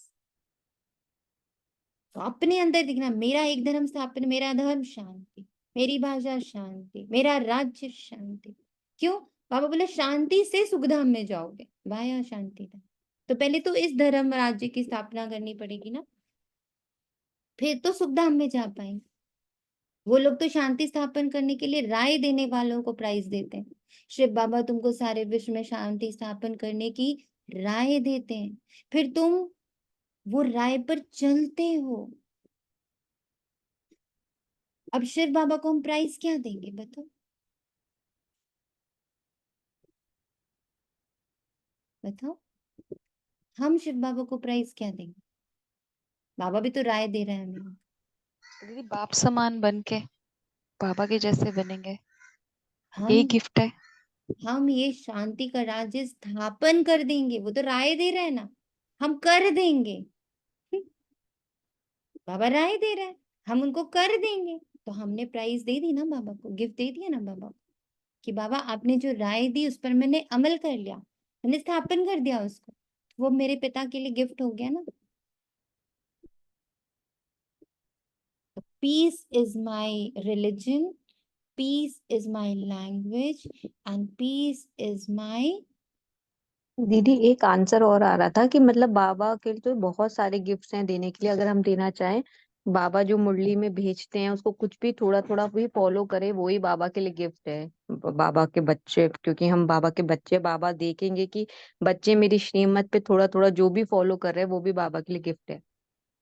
Speaker 1: तो अपने अंदर दिखना, मेरा एक धर्म स्थापन, मेरा धर्म शांति, मेरी भाषा शांति, मेरा राज्य शांति। क्यों? बाबा बोले शांति से सुखधाम में जाओगे, वाया शांति धाम। तो पहले तो इस धर्म राज्य की स्थापना करनी पड़ेगी ना, फिर तो सुखधाम में जा पाएंगे। वो लोग तो शांति स्थापन करने के लिए राय देने वालों को प्राइज देते हैं। शिव बाबा तुमको सारे विश्व में शांति स्थापन करने की राय देते हैं, फिर तुम वो राय पर चलते हो। अब शिव बाबा को हम प्राइस क्या देंगे बताओ? बताओ, हम शिव बाबा को प्राइस क्या देंगे? बाबा भी तो राय दे रहे हैं हमें।
Speaker 3: दीदी बाप समान बन के बाबा के जैसे बनेंगे, यही
Speaker 1: हम
Speaker 3: गिफ्ट है।
Speaker 1: हम ये शांति का राज्य स्थापन कर देंगे, वो तो राय दे रहे हैं ना, हम कर देंगे। बाबा राय दे रहे हैं, हम उनको कर देंगे, तो हमने प्राइस दे दी ना बाबा को, गिफ्ट दे दिया ना बाबा को, कि बाबा आपने जो राय दी उस पर मैंने अमल कर लिया, मैंने स्थापन कर दिया उसको, वो मेरे पिता के लिए गिफ्ट हो गया ना। Peace is my religion, peace is my language and peace is my.
Speaker 8: दीदी एक आंसर और आ रहा था कि मतलब बाबा के तो बहुत सारे गिफ्ट्स हैं देने के लिए, अगर हम देना चाहें, बाबा जो मुरली में भेजते हैं उसको कुछ भी थोड़ा थोड़ा भी फॉलो करे, वो ही बाबा के लिए गिफ्ट है। बाबा के बच्चे, क्योंकि हम बाबा के बच्चे, बाबा देखेंगे कि बच्चे मेरी श्रीमत पे थोड़ा थोड़ा जो भी फॉलो कर रहे हैं वो भी बाबा के लिए गिफ्ट है।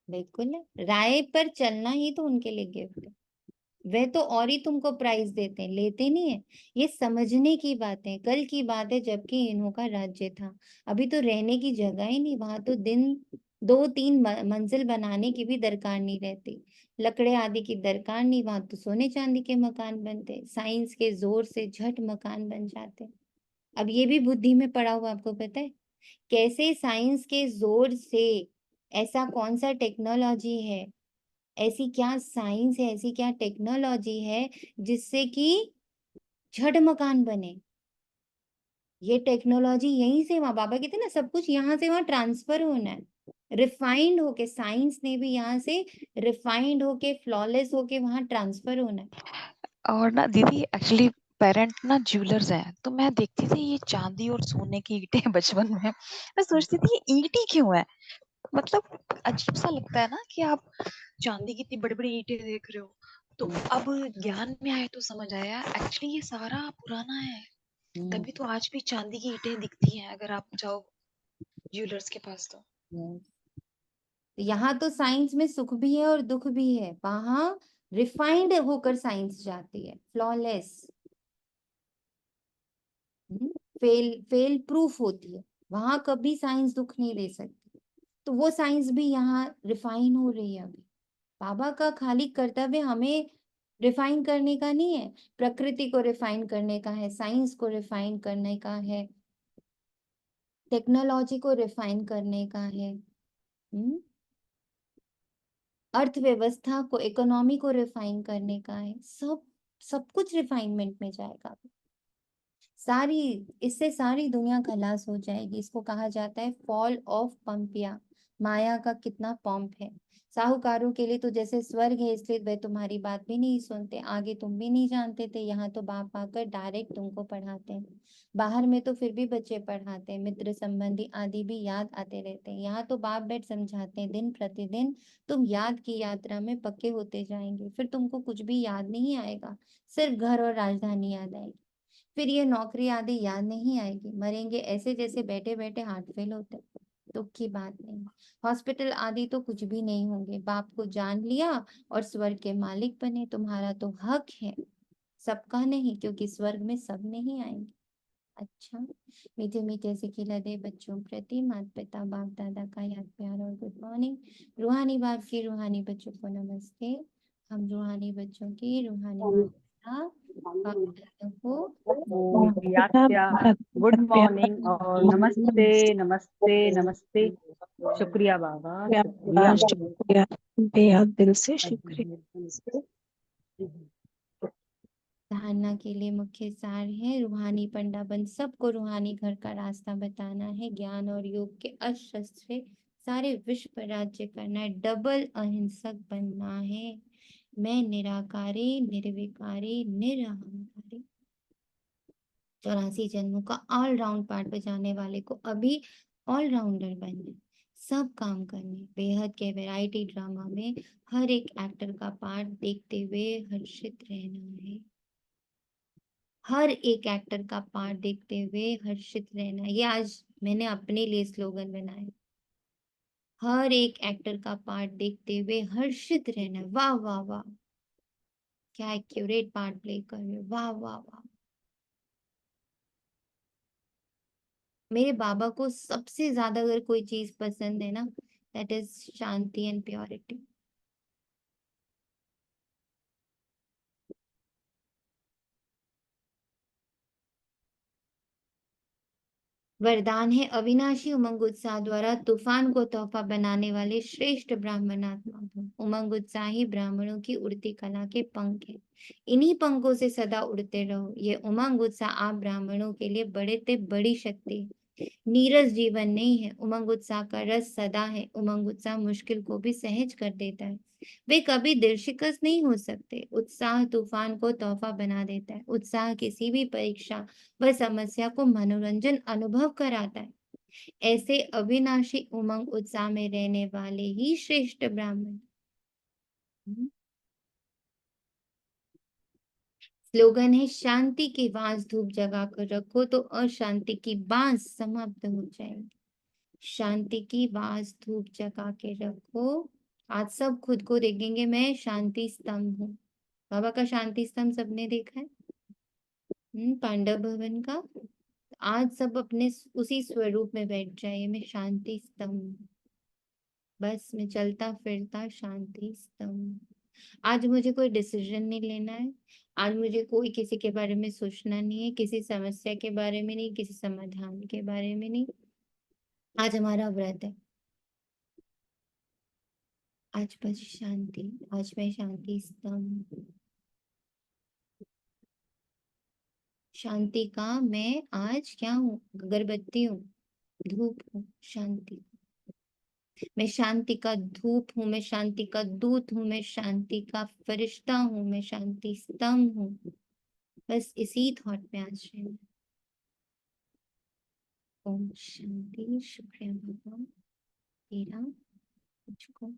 Speaker 1: बिल्कुल है, राय पर चलना ही तो उनके लिए गिफ्ट है। वह तो और ही तुमको प्राइज देते हैं, लेते नहीं है। ये समझने की बात है, कल की बात है जबकि इन्हों का राज्य था, अभी तो रहने की जगह ही नहीं, वहां तो दिन 2-3 मंजिल बनाने की भी दरकार नहीं रहती, लकड़े आदि की दरकार नहीं, वहां तो सोने चांदी के मकान बनते, साइंस के जोर से झट मकान बन जाते। अब ये भी बुद्धि में पड़ा हुआ, आपको पता है कैसे साइंस के जोर से, ऐसा कौन सा टेक्नोलॉजी है, ऐसी क्या साइंस है, ऐसी क्या टेक्नोलॉजी है जिससे कि झट मकान बने। ये टेक्नोलॉजी यहीं से वहां, बाबा कहते हैं ना सब कुछ यहाँ से वहां ट्रांसफर होना है, रिफाइंड होके, साइंस ने भी यहाँ से रिफाइंड होके, फ्लॉलेस होके वहां ट्रांसफर होना है।
Speaker 3: और ना दीदी एक्चुअली पेरेंट ना ज्वेलर्स हैं, तो मैं देखती थी ये चांदी और सोने की ईंटें बचपन में, मैं सोचती थी ये ईंट ही क्यों है, मतलब अजीब सा लगता है ना कि आप चांदी की इतनी बड़ी बड़ी ईंटें देख रहे हो। तो अब ज्ञान में आए तो समझ आया एक्चुअली ये सारा पुराना है, तभी तो आज भी चांदी की ईंटें दिखती हैं अगर आप जाओ ज्वेलर्स के पास तो।
Speaker 1: यहाँ तो साइंस में सुख भी है और दुख भी है, वहां रिफाइंड होकर साइंस जाती है, फ्लॉलेस, फेल प्रूफ होती है, वहां कभी साइंस दुख नहीं दे सकती। तो वो साइंस भी यहाँ रिफाइन हो रही है अभी। बाबा का खाली कर्तव्य हमें रिफाइन करने का नहीं है, प्रकृति को रिफाइन करने का है, साइंस को रिफाइन करने का है, टेक्नोलॉजी को रिफाइन करने का है, अर्थव्यवस्था को, इकोनॉमी को रिफाइन करने का है, सब सब कुछ रिफाइनमेंट में जाएगा। सारी, इससे सारी दुनिया खलास हो जाएगी। इसको कहा जाता है फॉल ऑफ पंपिया, माया का कितना पंप है। साहूकारों के लिए तो जैसे स्वर्ग है, इसलिए वे तुम्हारी बात भी नहीं सुनते, आगे तुम भी नहीं जानते थे, यहाँ तो बाप आकर डायरेक्ट तुमको पढ़ाते हैं। बाहर में तो फिर भी बच्चे पढ़ाते हैं, मित्र संबंधी आदि भी याद आते रहते हैं, यहाँ तो बाप बैठ समझाते हैं दिन प्रतिदिन। तुम याद की यात्रा में पक्के होते जाएंगे, फिर तुमको कुछ भी याद नहीं आएगा, सिर्फ घर और राजधानी याद आएगी, फिर ये नौकरी आदि याद नहीं आएगी, मरेंगे ऐसे जैसे बैठे बैठे हार्ट फेल होते। दुख की बात नहीं, हॉस्पिटल आदि तो कुछ भी नहीं होंगे, बाप को जान लिया और स्वर्ग के मालिक बने, तुम्हारा तो हक है, सबका नहीं, क्योंकि स्वर्ग में सब नहीं आएंगे। अच्छा, मीठे मीठे से खिलते बच्चों प्रति माता पिता बाप दादा का याद प्यार और गुड मॉर्निंग। रूहानी बाप की रूहानी बच्चों को नमस्ते। हम रूहानी बच्चों की रूहानी माता पिता को
Speaker 6: यात्या गुड मॉर्निंग और नमस्ते नमस्ते नमस्ते। शुक्रिया बाबा, शुक्रिया
Speaker 11: शुक्रिया, बेहद दिल से शुक्रिया।
Speaker 1: धारणा के लिए मुख्य सार है, रूहानी पंडा बन सबको रूहानी घर का रास्ता बताना है, ज्ञान और योग के अस्त्र से सारे विश्व पर राज्य करना है, डबल अहिंसक बनना है, मैं निराकारी निर्विकारी निरहंकारी। 84 जन्मों का ऑलराउंड पार्ट बजाने वाले को अभी ऑलराउंडर बनना है, सब काम करने, बेहद के वैरायटी ड्रामा में हर एक एक्टर का पार्ट देखते हुए हर्षित रहना है, हर एक एक्टर का पार्ट देखते हुए हर्षित रहना। ये आज मैंने अपने लिए स्लोगन बनाया, हर एक एक्टर का पार्ट देखते हुए हर्षित रहना। वाह वाह वाह, क्या एक्यूरेट पार्ट प्ले कर रहे हो, वाह वाह वाह। मेरे बाबा को सबसे ज्यादा अगर कोई चीज पसंद है ना, that is Shanti and purity. वरदान है अविनाशी उमंग उत्साह द्वारा तूफान को तोहफा बनाने वाले श्रेष्ठ ब्राह्मणात्मा भव। उमंग उत्साही ब्राह्मणों की उड़ती कला के पंख है, इन्हीं पंखों से सदा उड़ते रहो। ये उमंग उत्साह आप ब्राह्मणों के लिए बड़े ते बड़ी शक्ति है। नीरस जीवन नहीं है, उमंग उत्साह का रस सदा है। उमंग उत्साह मुश्किल को भी सहज कर देता है। वे कभी दिल शिकस्त नहीं हो सकते। उत्साह तूफान को तोहफा बना देता है। उत्साह किसी भी परीक्षा व समस्या को मनोरंजन अनुभव कराता है। ऐसे अविनाशी उमंग उत्साह में रहने वाले ही श्रेष्ठ ब्राह्मण। स्लोगन है शांति की बांस धूप जगा कर रखो तो अशांति की बांस समाप्त हो जाएगी। शांति की बांस धूप जगा के रखो। आज सब खुद को देखेंगे, मैं शांति स्तंभ हूँ। बाबा का शांति स्तंभ सबने देखा है, पांडव भवन का। आज सब अपने उसी स्वरूप में बैठ जाइए, मैं शांति स्तंभ, बस मैं चलता फिरता शांति स्तंभ। आज मुझे कोई डिसीजन नहीं लेना है। आज मुझे कोई किसी के बारे में सोचना नहीं है, किसी समस्या के बारे में नहीं, किसी समाधान के बारे में नहीं। आज हमारा व्रत है, आज बस शांति। आज मैं शांति स्तंभ, शांति का मैं आज क्या हूँ? अगरबत्ती हूँ, धूप हूँ, शांति। मैं शांति का धूप हूँ, मैं शांति का दूत हूँ, मैं शांति का फरिश्ता हूँ, मैं शांति स्तंभ हूँ। बस इसी थॉट में आज रहना। ओम शांति। शुक्रिया बाबा तेरा मुझको